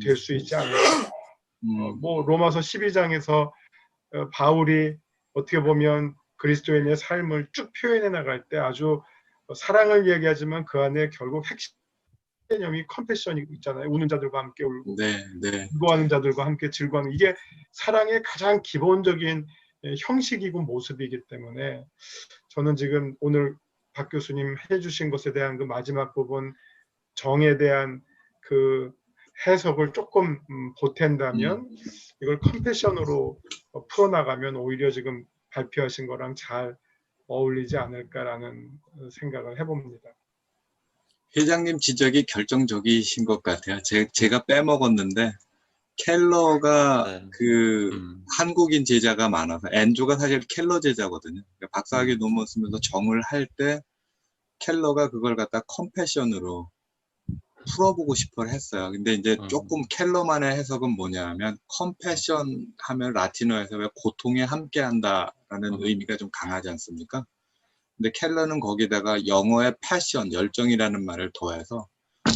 될 수 있지 않을까. 뭐 로마서 12장에서 바울이 어떻게 보면 그리스도인의 삶을 쭉 표현해 나갈 때 아주 사랑을 얘기하지만 그 안에 결국 핵심 개념이 컴패션이 있잖아요. 우는 자들과 함께 울고 네, 네. 즐거워하는 자들과 함께 즐거워하는 이게 사랑의 가장 기본적인 형식이고 모습이기 때문에 저는 지금 오늘 박 교수님 해주신 것에 대한 그 마지막 부분 정에 대한 그 해석을 조금 보탠다면 이걸 컴패션으로 풀어나가면 오히려 지금 발표하신 거랑 잘 어울리지 않을까라는 생각을 해봅니다. 회장님 지적이 결정적이신 것 같아요. 제가 빼먹었는데 켈러가 네. 한국인 제자가 많아서 엔조가 사실 켈러 제자거든요. 그러니까 박사학위 논문 쓰면서 정을 할 때 켈러가 그걸 갖다 컴패션으로 풀어보고 싶어 했어요. 근데 이제 조금 켈러만의 해석은 뭐냐면 컴패션 하면 라틴어에서 왜 고통에 함께한다라는 의미가 좀 강하지 않습니까? 근데 켈러는 거기다가 영어의 패션, 열정이라는 말을 더해서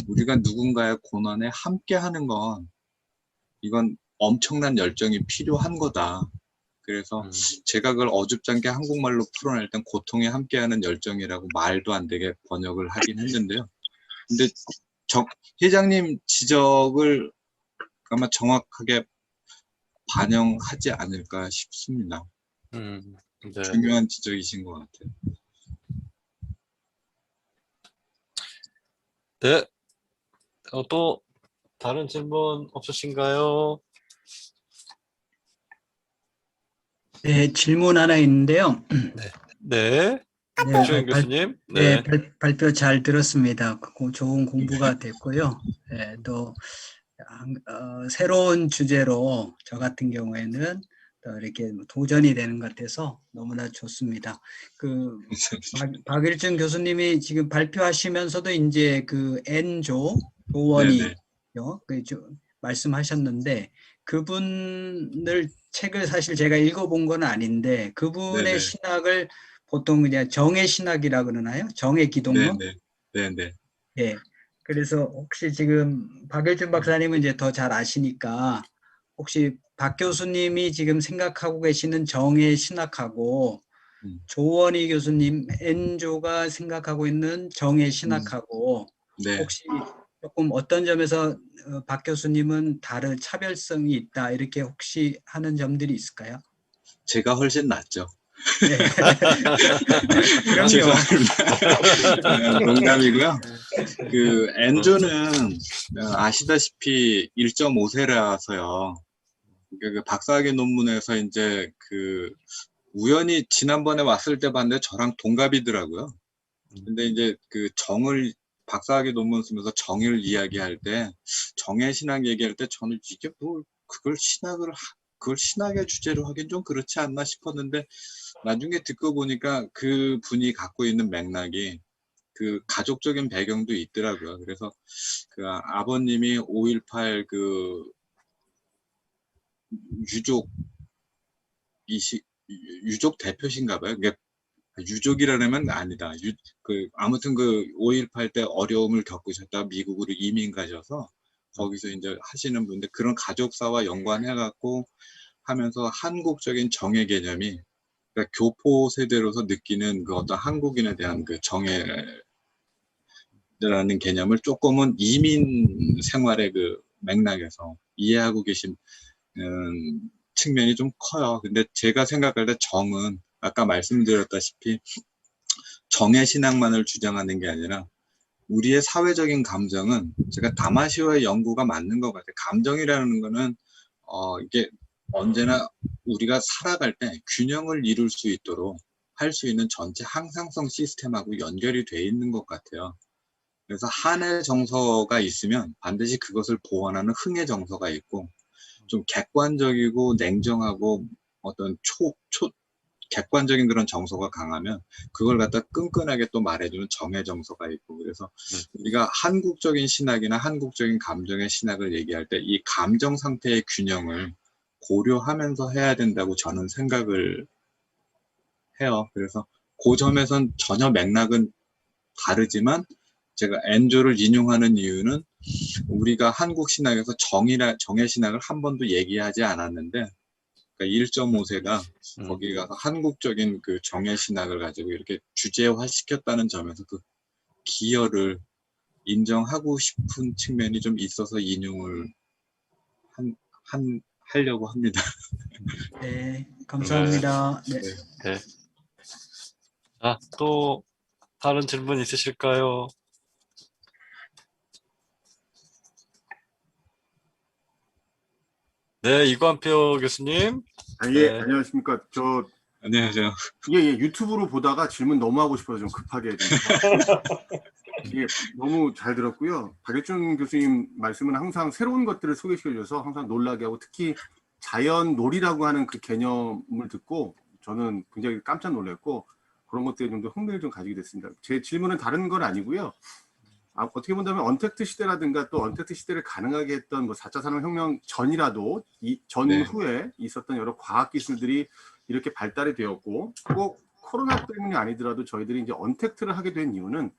우리가 누군가의 고난에 함께하는 건 이건 엄청난 열정이 필요한 거다. 그래서 제가 그걸 어줍잖게 한국말로 풀어낼 땐 고통에 함께하는 열정이라고 말도 안 되게 번역을 하긴 했는데요. 근데 회장님 지적을 아마 정확하게 반영하지 않을까 싶습니다. 네. 중요한 지적이신 것 같아요. 네. 또 다른 질문 없으신가요? 네, 질문 하나 있는데요. 네. 네, 박주영 교수님. 네. 발표 잘 들었습니다. 좋은 공부가 됐고요. 네, 또 새로운 주제로 저 같은 경우에는 또 이렇게 도전이 되는 것 같아서 너무나 좋습니다. 박일준 교수님이 지금 발표하시면서도 이제 N조 조원이 말씀하셨는데 그분을 책을 사실 제가 읽어본 건 아닌데 그분의 네네. 신학을 보통 그냥 정의 신학이라 그러나요? 정의 기독론? 네네. 예. 그래서 혹시 지금 박일준 박사님은 이제 더 잘 아시니까 혹시 박 교수님이 지금 생각하고 계시는 정의 신학하고 조원희 교수님 N조가 생각하고 있는 정의 신학하고 네. 혹시 조금 어떤 점에서 박 교수님은 다른 차별성이 있다 이렇게 혹시 하는 점들이 있을까요? 제가 훨씬 낫죠. 네. 그럼요. 죄송합니다. 농담이고요. 엔조는 아시다시피 1.5세라서요. 그 박사학위 논문에서 이제 우연히 지난번에 왔을 때 봤는데 저랑 동갑이더라고요. 근데 이제 박사학위 논문 쓰면서 정의를 이야기할 때, 정의 신학 얘기할 때 저는 이게 그걸 신학의 주제로 하긴 좀 그렇지 않나 싶었는데, 나중에 듣고 보니까 그 분이 갖고 있는 맥락이 가족적인 배경도 있더라고요. 그래서 아버님이 5.18 유족 대표신가 봐요. 유족이라면 아니다. 아무튼 5.18 때 어려움을 겪으셨다 미국으로 이민 가셔서 거기서 이제 하시는 분인데 그런 가족사와 연관해갖고 하면서 한국적인 정의 개념이 그러니까 교포 세대로서 느끼는 어떤 한국인에 대한 정의라는 개념을 조금은 이민 생활의 맥락에서 이해하고 계신 측면이 좀 커요. 근데 제가 생각할 때 정은 아까 말씀드렸다시피 정의 신학만을 주장하는 게 아니라 우리의 사회적인 감정은 제가 다마시오의 연구가 맞는 것 같아요. 감정이라는 거는 이게 언제나 우리가 살아갈 때 균형을 이룰 수 있도록 할 수 있는 전체 항상성 시스템하고 연결이 돼 있는 것 같아요. 그래서 한의 정서가 있으면 반드시 그것을 보완하는 흥의 정서가 있고 좀 객관적이고 냉정하고 어떤 객관적인 그런 정서가 강하면 그걸 갖다 끈끈하게 또 말해주는 정의 정서가 있고 그래서 우리가 한국적인 신학이나 한국적인 감정의 신학을 얘기할 때 이 감정 상태의 균형을 고려하면서 해야 된다고 저는 생각을 해요. 그래서 그 점에선 전혀 맥락은 다르지만 제가 엔조를 인용하는 이유는 우리가 한국 신학에서 정의 신학을 한 번도 얘기하지 않았는데 1.5세가 거기 가서 한국적인 정의 신학을 가지고 이렇게 주제화 시켰다는 점에서 기여를 인정하고 싶은 측면이 좀 있어서 인용을 하려고 합니다. 네, 감사합니다. 네. 네. 자, 또 다른 질문 있으실까요? 네, 이관표 교수님. 예, 네. 안녕하십니까. 안녕하세요. 유튜브로 보다가 질문 너무 하고 싶어서 좀 급하게 해야 됩니다. 예, 너무 잘 들었고요. 박일준 교수님 말씀은 항상 새로운 것들을 소개시켜 주셔서 항상 놀라게 하고, 특히 자연놀이라고 하는 그 개념을 듣고 저는 굉장히 깜짝 놀랐고, 그런 것들에 좀 더 흥미를 좀 가지게 됐습니다. 제 질문은 다른 건 아니고요. 어떻게 본다면 언택트 시대라든가 또 언택트 시대를 가능하게 했던 뭐 4차 산업혁명 전이라도 이 전후에 있었던 여러 과학 기술들이 이렇게 발달이 되었고, 꼭 코로나 때문이 아니더라도 저희들이 이제 언택트를 하게 된 이유는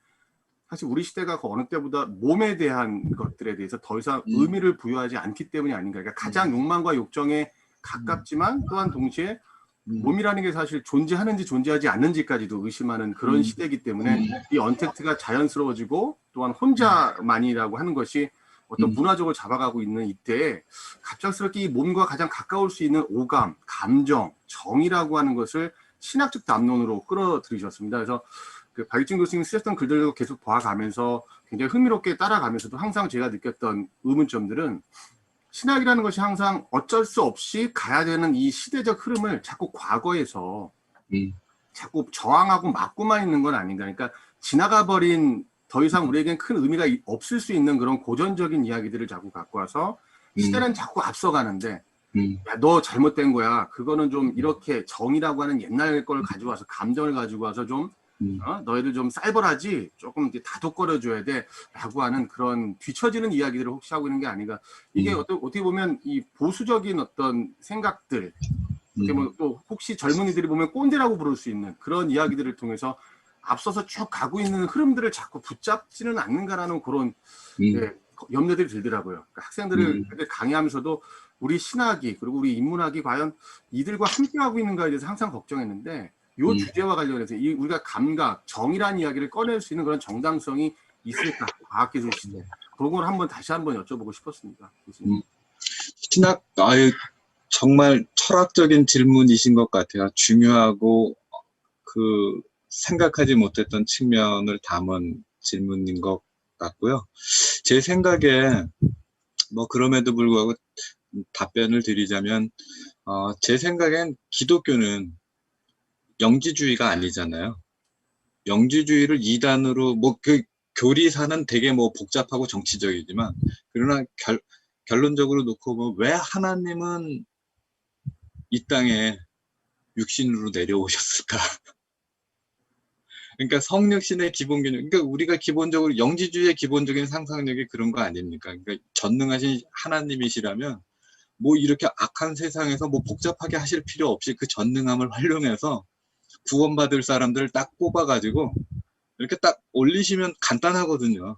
사실 우리 시대가 그 어느 때보다 몸에 대한 것들에 대해서 더 이상 의미를 부여하지 않기 때문이 아닌가. 그러니까 가장 욕망과 욕정에 가깝지만 또한 동시에 몸이라는 게 사실 존재하는지 존재하지 않는지까지도 의심하는 그런 시대이기 때문에 이 언택트가 자연스러워지고 또한 혼자만이라고 하는 것이 어떤 문화적으로 잡아가고 있는 이때에 갑작스럽게 이 몸과 가장 가까울 수 있는 오감, 감정, 정이라고 하는 것을 신학적 담론으로 끌어들이셨습니다. 그래서 그 박일준 교수님 쓰셨던 글들도 계속 봐가면서 굉장히 흥미롭게 따라가면서도 항상 제가 느꼈던 의문점들은 신학이라는 것이 항상 어쩔 수 없이 가야 되는 이 시대적 흐름을 자꾸 과거에서 자꾸 저항하고 막고만 있는 건 아닌가. 그러니까 지나가 버린 더 이상 우리에겐 큰 의미가 없을 수 있는 그런 고전적인 이야기들을 자꾸 갖고 와서 시대는 자꾸 앞서가는데 야, 너 잘못된 거야. 그거는 좀 이렇게 정이라고 하는 옛날 걸 가져와서 감정을 가지고 와서 좀 너희들 좀 쌀벌하지 조금 다독거려줘야 돼 라고 하는 그런 뒤처지는 이야기들을 혹시 하고 있는 게 아닌가. 이게 어떻게 보면 이 보수적인 어떤 생각들 또 혹시 젊은이들이 보면 꼰대라고 부를 수 있는 그런 이야기들을 통해서 앞서서 쭉 가고 있는 흐름들을 자꾸 붙잡지는 않는가라는 그런 염려들이 들더라고요. 그러니까 학생들을 강의하면서도 우리 신학이 그리고 우리 인문학이 과연 이들과 함께하고 있는가에 대해서 항상 걱정했는데 이 주제와 관련해서 우리가 감각, 정의라는 이야기를 꺼낼 수 있는 그런 정당성이 있을까? 과학기술 시대. 그런 걸 다시 한번 여쭤보고 싶었습니다. 신학, 정말 철학적인 질문이신 것 같아요. 중요하고 그 생각하지 못했던 측면을 담은 질문인 것 같고요. 제 생각에 뭐 그럼에도 불구하고 답변을 드리자면 제 생각엔 기독교는 영지주의가 아니잖아요. 영지주의를 이단으로 뭐 그 교리사는 되게 뭐 복잡하고 정치적이지만 그러나 결론적으로 놓고 뭐 왜 하나님은 이 땅에 육신으로 내려오셨을까? 그러니까 성육신의 기본 개념, 그러니까 우리가 기본적으로 영지주의의 기본적인 상상력이 그런 거 아닙니까? 그러니까 전능하신 하나님이시라면 뭐 이렇게 악한 세상에서 뭐 복잡하게 하실 필요 없이 그 전능함을 활용해서 구원받을 사람들을 딱 뽑아가지고 이렇게 딱 올리시면 간단하거든요.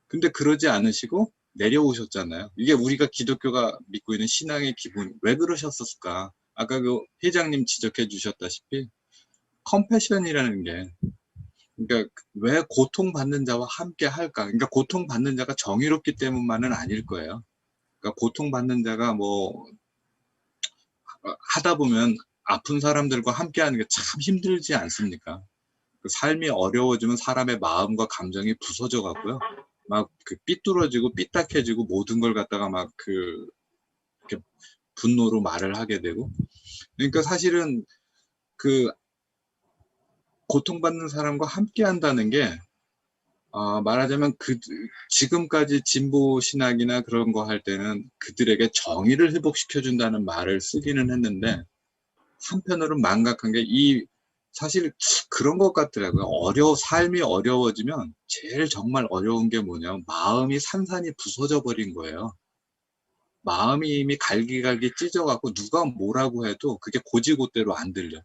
근데 그러지 않으시고 내려오셨잖아요. 이게 우리가 기독교가 믿고 있는 신앙의 기본. 왜 그러셨을까? 아까 그 회장님 지적해 주셨다시피 컴패션이라는 게, 그러니까 왜 고통받는 자와 함께 할까? 그러니까 고통받는 자가 정의롭기 때문만은 아닐 거예요. 그러니까 고통받는 자가 뭐 하다 보면 아픈 사람들과 함께하는 게 참 힘들지 않습니까? 그 삶이 어려워지면 사람의 마음과 감정이 부서져 가고요. 막 그 삐뚤어지고 삐딱해지고 모든 걸 갖다가 막 이렇게 분노로 말을 하게 되고. 그러니까 사실은 그 고통받는 사람과 함께 한다는 게 말하자면 지금까지 진보 신학이나 그런 거 할 때는 그들에게 정의를 회복시켜 준다는 말을 쓰기는 했는데 한편으로는 망각한 게 사실 그런 것 같더라고요. 삶이 어려워지면 제일 정말 어려운 게 뭐냐면 마음이 산산이 부서져 버린 거예요. 마음이 이미 갈기갈기 찢어갖고 누가 뭐라고 해도 그게 고지고대로 안 들려.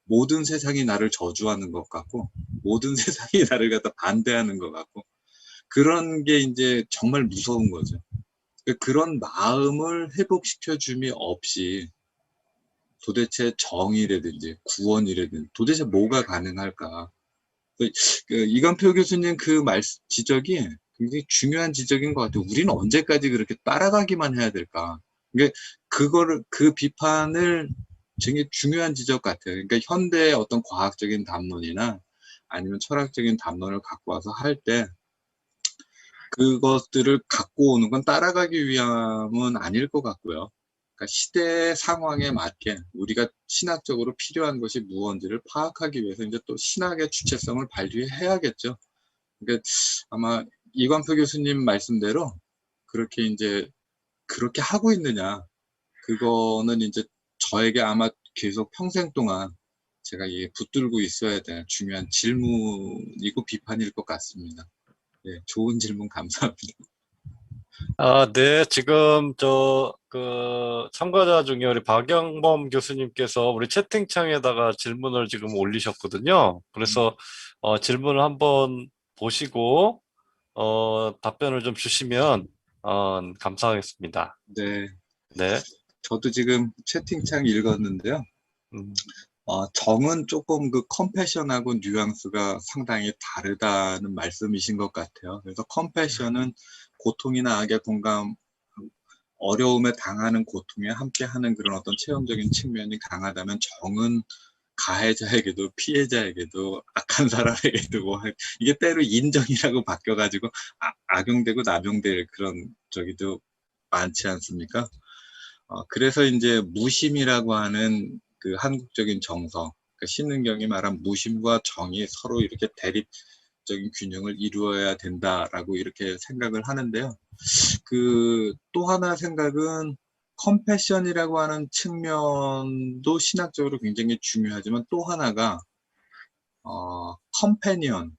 모든 세상이 나를 저주하는 것 같고 모든 세상이 나를 갖다 반대하는 것 같고 그런 게 이제 정말 무서운 거죠. 그런 마음을 회복시켜 줌이 없이 도대체 정의라든지 구원이라든지 도대체 뭐가 가능할까? 이건표 교수님 그 지적이 굉장히 중요한 지적인 것 같아요. 우리는 언제까지 그렇게 따라가기만 해야 될까? 그 비판을 굉장히 중요한 지적 같아요. 그러니까 현대의 어떤 과학적인 담론이나 아니면 철학적인 담론을 갖고 와서 할 때 그것들을 갖고 오는 건 따라가기 위함은 아닐 것 같고요. 그러니까 시대의 상황에 맞게 우리가 신학적으로 필요한 것이 무언지를 파악하기 위해서 이제 또 신학의 주체성을 발휘해야겠죠. 그러니까 아마 이관표 교수님 말씀대로 그렇게 이제 그렇게 하고 있느냐, 그거는 이제 저에게 아마 계속 평생 동안 제가 이게 붙들고 있어야 될 중요한 질문이고 비판일 것 같습니다. 예, 좋은 질문 감사합니다. 네, 지금 참가자 중에 우리 박영범 교수님께서 우리 채팅창에다가 질문을 지금 올리셨거든요. 그래서 질문을 한번 보시고 답변을 좀 주시면 감사하겠습니다. 네, 네. 저도 지금 채팅창 읽었는데요. 음, 정은 조금 그 컴패션하고 뉘앙스가 상당히 다르다는 말씀이신 것 같아요. 그래서 컴패션은 고통이나 악의 공감, 어려움에 당하는 고통에 함께하는 그런 어떤 체험적인 측면이 강하다면, 정은 가해자에게도 피해자에게도 악한 사람에게도 이게 때로 인정이라고 바뀌어가지고 악용되고 남용될 그런 저기도 많지 않습니까? 그래서 이제 무심이라고 하는 그 한국적인 정서, 그러니까 신은경이 말한 무심과 정이 서로 이렇게 대립적인 균형을 이루어야 된다라고 이렇게 생각을 하는데요. 또 하나 생각은 컴패션이라고 하는 측면도 신학적으로 굉장히 중요하지만, 또 하나가 컴패니언.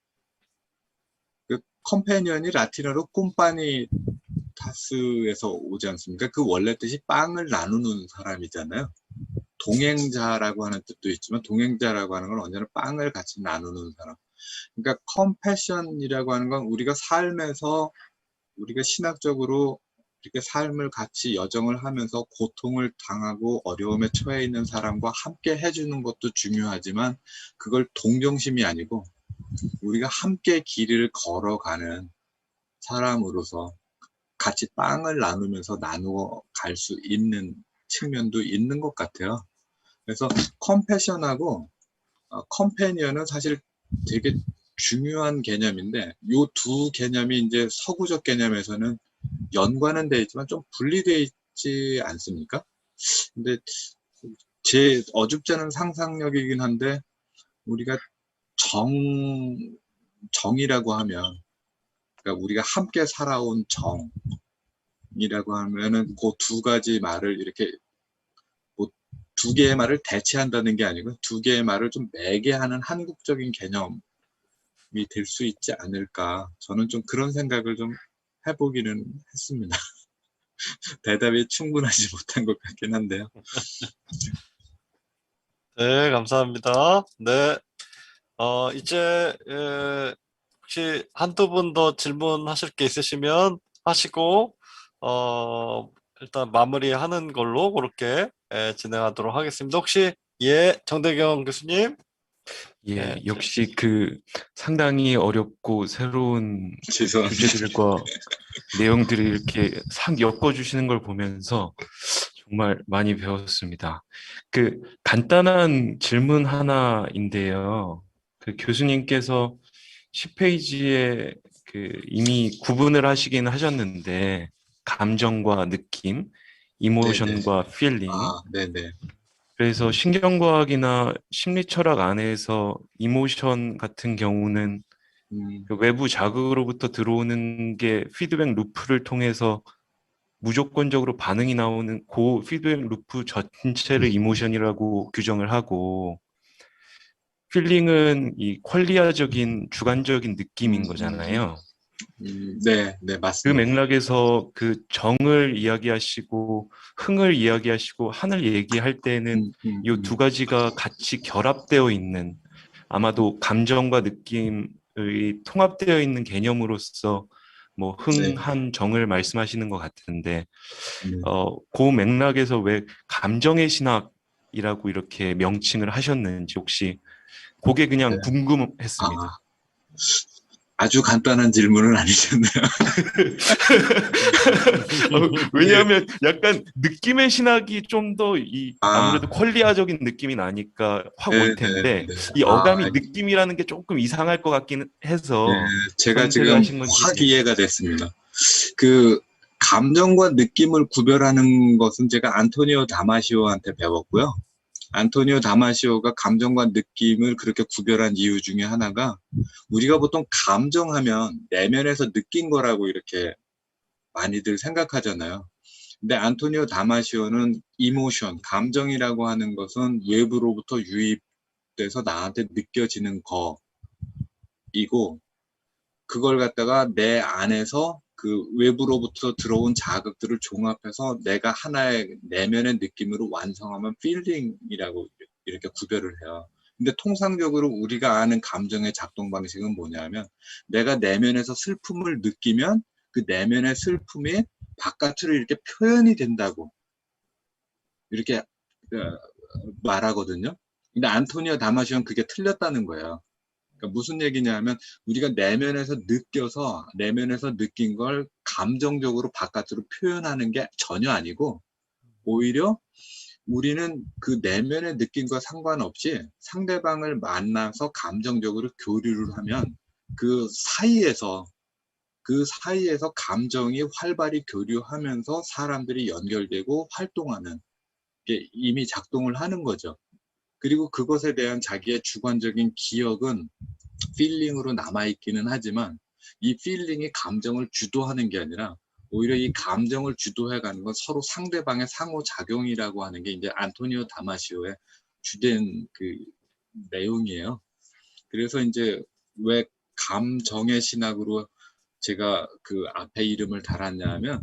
그 컴패니언이 라틴어로 쿰파니 타스에서 오지 않습니까? 그 원래 뜻이 빵을 나누는 사람이잖아요. 동행자라고 하는 뜻도 있지만, 동행자라고 하는 건 언제나 빵을 같이 나누는 사람. 그러니까 컴패션이라고 하는 건 우리가 삶에서 우리가 신학적으로 이렇게 삶을 같이 여정을 하면서 고통을 당하고 어려움에 처해 있는 사람과 함께 해주는 것도 중요하지만, 그걸 동정심이 아니고 우리가 함께 길을 걸어가는 사람으로서 같이 빵을 나누면서 나누어 갈 수 있는 측면도 있는 것 같아요. 그래서 컴패션하고 컴패니언은 사실 되게 중요한 개념인데, 이 두 개념이 이제 서구적 개념에서는 연관은 되어 있지만 좀 분리되어 있지 않습니까? 근데 제 어줍지 않은 상상력이긴 한데, 우리가 정이라고 하면, 그러니까 우리가 함께 살아온 정이라고 하면은 그 두 가지 말을 이렇게 뭐 두 개의 말을 대체한다는 게 아니고 두 개의 말을 좀 매개하는 한국적인 개념이 될 수 있지 않을까. 저는 좀 그런 생각을 좀 해보기는 했습니다. 대답이 충분하지 못한 것 같긴 한데요. 네, 감사합니다. 네. 이제 혹시 한두 분 더 질문하실 게 있으시면 하시고 일단 마무리하는 걸로 그렇게 진행하도록 하겠습니다. 혹시 정대경 교수님? 예, 네, 역시 상당히 어렵고 새로운 죄송합니다. 주제들과 내용들을 이렇게 싹 엮어주시는 걸 보면서 정말 많이 배웠습니다. 간단한 질문 하나인데요. 교수님께서 10페이지에 이미 구분을 하시긴 하셨는데, 감정과 느낌, 이모션과 필링. 네네. 그래서 신경과학이나 심리철학 안에서 이모션 같은 경우는 외부 자극으로부터 들어오는 게 피드백 루프를 통해서 무조건적으로 반응이 나오는 그 피드백 루프 전체를 이모션이라고 규정을 하고, 필링은 이 퀄리아적인 주관적인 느낌인 거잖아요. 네, 그 맞습니다. 맥락에서 정을 이야기하시고 흥을 이야기하시고 한을 얘기할 때는 이 두 가지가 같이 결합되어 있는, 아마도 감정과 느낌의 통합되어 있는 개념으로서 뭐 흥, 한, 정을 말씀하시는 것 같은데, 그 맥락에서 왜 감정의 신학이라고 이렇게 명칭을 하셨는지 혹시 그게 그냥 궁금했습니다. 아주 간단한 질문은 아니셨네요. 왜냐하면 약간 느낌의 신학이 좀 더 아무래도 퀄리아적인 느낌이 나니까 확 올 텐데, 이 어감이 느낌이라는 게 조금 이상할 것 같긴 해서 제가 지금 하신 건지. 확 이해가 됐습니다. 감정과 느낌을 구별하는 것은 제가 안토니오 다마시오한테 배웠고요. 안토니오 다마시오가 감정과 느낌을 그렇게 구별한 이유 중에 하나가 우리가 보통 감정하면 내면에서 느낀 거라고 이렇게 많이들 생각하잖아요. 근데 안토니오 다마시오는 이모션, 감정이라고 하는 것은 외부로부터 유입돼서 나한테 느껴지는 거이고 그걸 갖다가 내 안에서 그 외부로부터 들어온 자극들을 종합해서 내가 하나의 내면의 느낌으로 완성하면 필링이라고 이렇게 구별을 해요. 근데 통상적으로 우리가 아는 감정의 작동 방식은 뭐냐면 내가 내면에서 슬픔을 느끼면 그 내면의 슬픔이 바깥으로 이렇게 표현이 된다고 이렇게 말하거든요. 근데 안토니오 다마시오는 그게 틀렸다는 거예요. 그러니까 무슨 얘기냐면 우리가 내면에서 느껴서 내면에서 느낀 걸 감정적으로 바깥으로 표현하는 게 전혀 아니고 오히려 우리는 그 내면의 느낌과 상관없이 상대방을 만나서 감정적으로 교류를 하면 그 사이에서 감정이 활발히 교류하면서 사람들이 연결되고 활동하는 게 이미 작동을 하는 거죠. 그리고 그것에 대한 자기의 주관적인 기억은 필링으로 남아있기는 하지만 이 필링이 감정을 주도하는 게 아니라 오히려 이 감정을 주도해가는 건 서로 상대방의 상호작용이라고 하는 게 이제 안토니오 다마시오의 주된 그 내용이에요. 그래서 이제 왜 감정의 신학으로 제가 그 앞에 이름을 달았냐면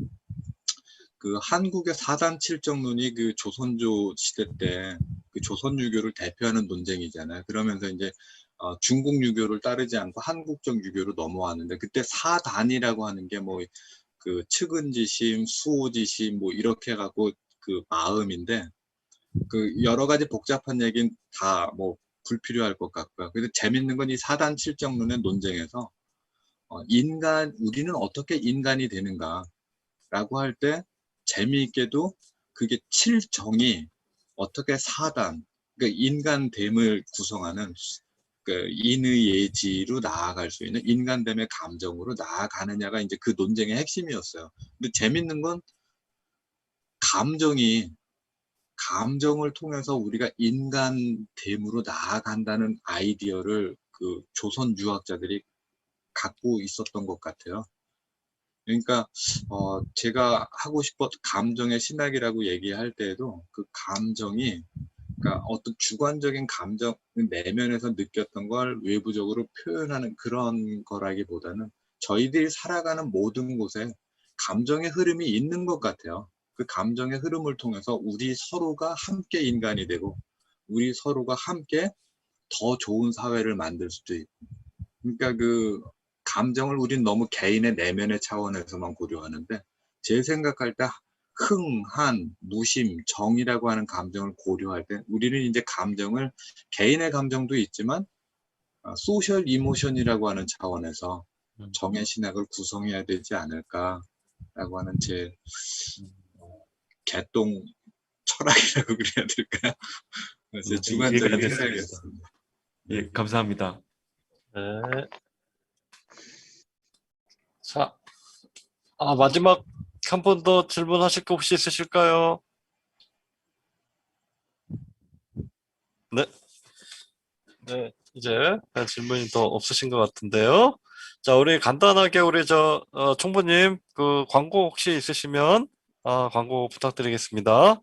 그 한국의 사단 칠정론이 그 조선조 시대 때 그 조선 유교를 대표하는 논쟁이잖아요. 그러면서 이제 중국 유교를 따르지 않고 한국적 유교로 넘어왔는데 그때 사단이라고 하는 게 뭐 그 측은지심, 수호지심 뭐 이렇게 해갖고 그 마음인데 그 여러 가지 복잡한 얘기는 다 뭐 불필요할 것 같고요. 그래서 재밌는 건 이 사단 칠정론의 논쟁에서 우리는 어떻게 인간이 되는가라고 할 때 재미있게도 그게 칠정이 어떻게 사단, 그러니까 인간됨을 구성하는 그 인의 예지로 나아갈 수 있는 인간됨의 감정으로 나아가느냐가 이제 그 논쟁의 핵심이었어요. 근데 재밌는 건 감정을 통해서 우리가 인간됨으로 나아간다는 아이디어를 그 조선 유학자들이 갖고 있었던 것 같아요. 그러니까 제가 하고 감정의 신학이라고 얘기할 때에도 그 감정이 그러니까 어떤 주관적인 감정 내면에서 느꼈던 걸 외부적으로 표현하는 그런 거라기보다는 저희들이 살아가는 모든 곳에 감정의 흐름이 있는 것 같아요. 그 감정의 흐름을 통해서 우리 서로가 함께 인간이 되고 우리 서로가 함께 더 좋은 사회를 만들 수도 있고 그러니까 그 감정을 우린 너무 개인의 내면의 차원에서만 고려하는데 제 생각할 때 흥, 한, 무심, 정이라고 하는 감정을 고려할 때 우리는 이제 감정을 개인의 감정도 있지만 소셜 이모션이라고 하는 차원에서 정의 신학을 구성해야 되지 않을까라고 하는 제 개똥 철학이라고 그래야 될까요? 제 주관적인 이해가 생각이었습니다. 예, 감사합니다. 네. 자, 마지막 한 번 더 질문하실 거 혹시 있으실까요? 네. 네, 이제 질문이 더 없으신 것 같은데요. 자, 우리 간단하게 우리 총무님 그 광고 혹시 있으시면 광고 부탁드리겠습니다.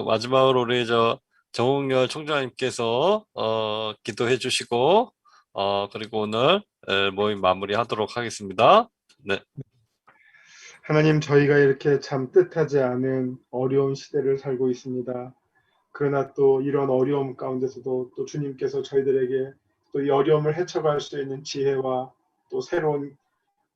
마지막으로 우리 정웅열 총장님께서 기도해 주시고 그리고 오늘 모임 마무리하도록 하겠습니다. 네. 하나님, 저희가 이렇게 참 뜻하지 않은 어려운 시대를 살고 있습니다. 그러나 또 이런 어려움 가운데서도 또 주님께서 저희들에게 또 이 어려움을 헤쳐갈 수 있는 지혜와 또 새로운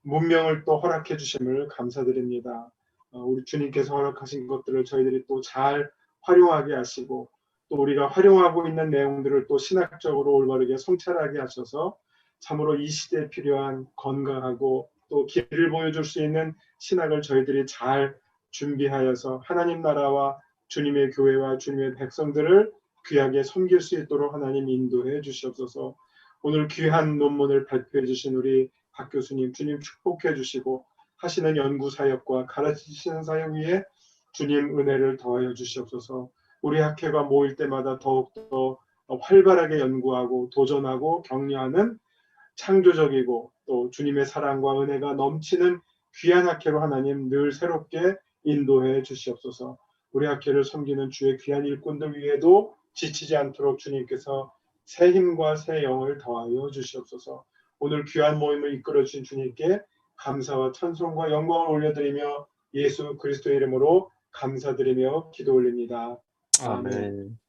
문명을 또 허락해 주심을 감사드립니다. 우리 주님께서 허락하신 것들을 저희들이 또 잘 활용하게 하시고 또 우리가 활용하고 있는 내용들을 또 신학적으로 올바르게 성찰하게 하셔서 참으로 이 시대에 필요한 건강하고 또 길을 보여줄 수 있는 신학을 저희들이 잘 준비하여서 하나님 나라와 주님의 교회와 주님의 백성들을 귀하게 섬길 수 있도록 하나님 인도해 주시옵소서. 오늘 귀한 논문을 발표해 주신 우리 박 교수님 주님 축복해 주시고 하시는 연구 사역과 가르치시는 사역 위에 주님 은혜를 더하여 주시옵소서. 우리 학회가 모일 때마다 더욱더 활발하게 연구하고 도전하고 격려하는 창조적이고 또 주님의 사랑과 은혜가 넘치는 귀한 학회로 하나님 늘 새롭게 인도해 주시옵소서. 우리 학회를 섬기는 주의 귀한 일꾼들 위에도 지치지 않도록 주님께서 새 힘과 새 영을 더하여 주시옵소서. 오늘 귀한 모임을 이끌어 주신 주님께 감사와 찬송과 영광을 올려드리며 예수 그리스도의 이름으로 감사드리며 기도 올립니다. 아멘. 아멘.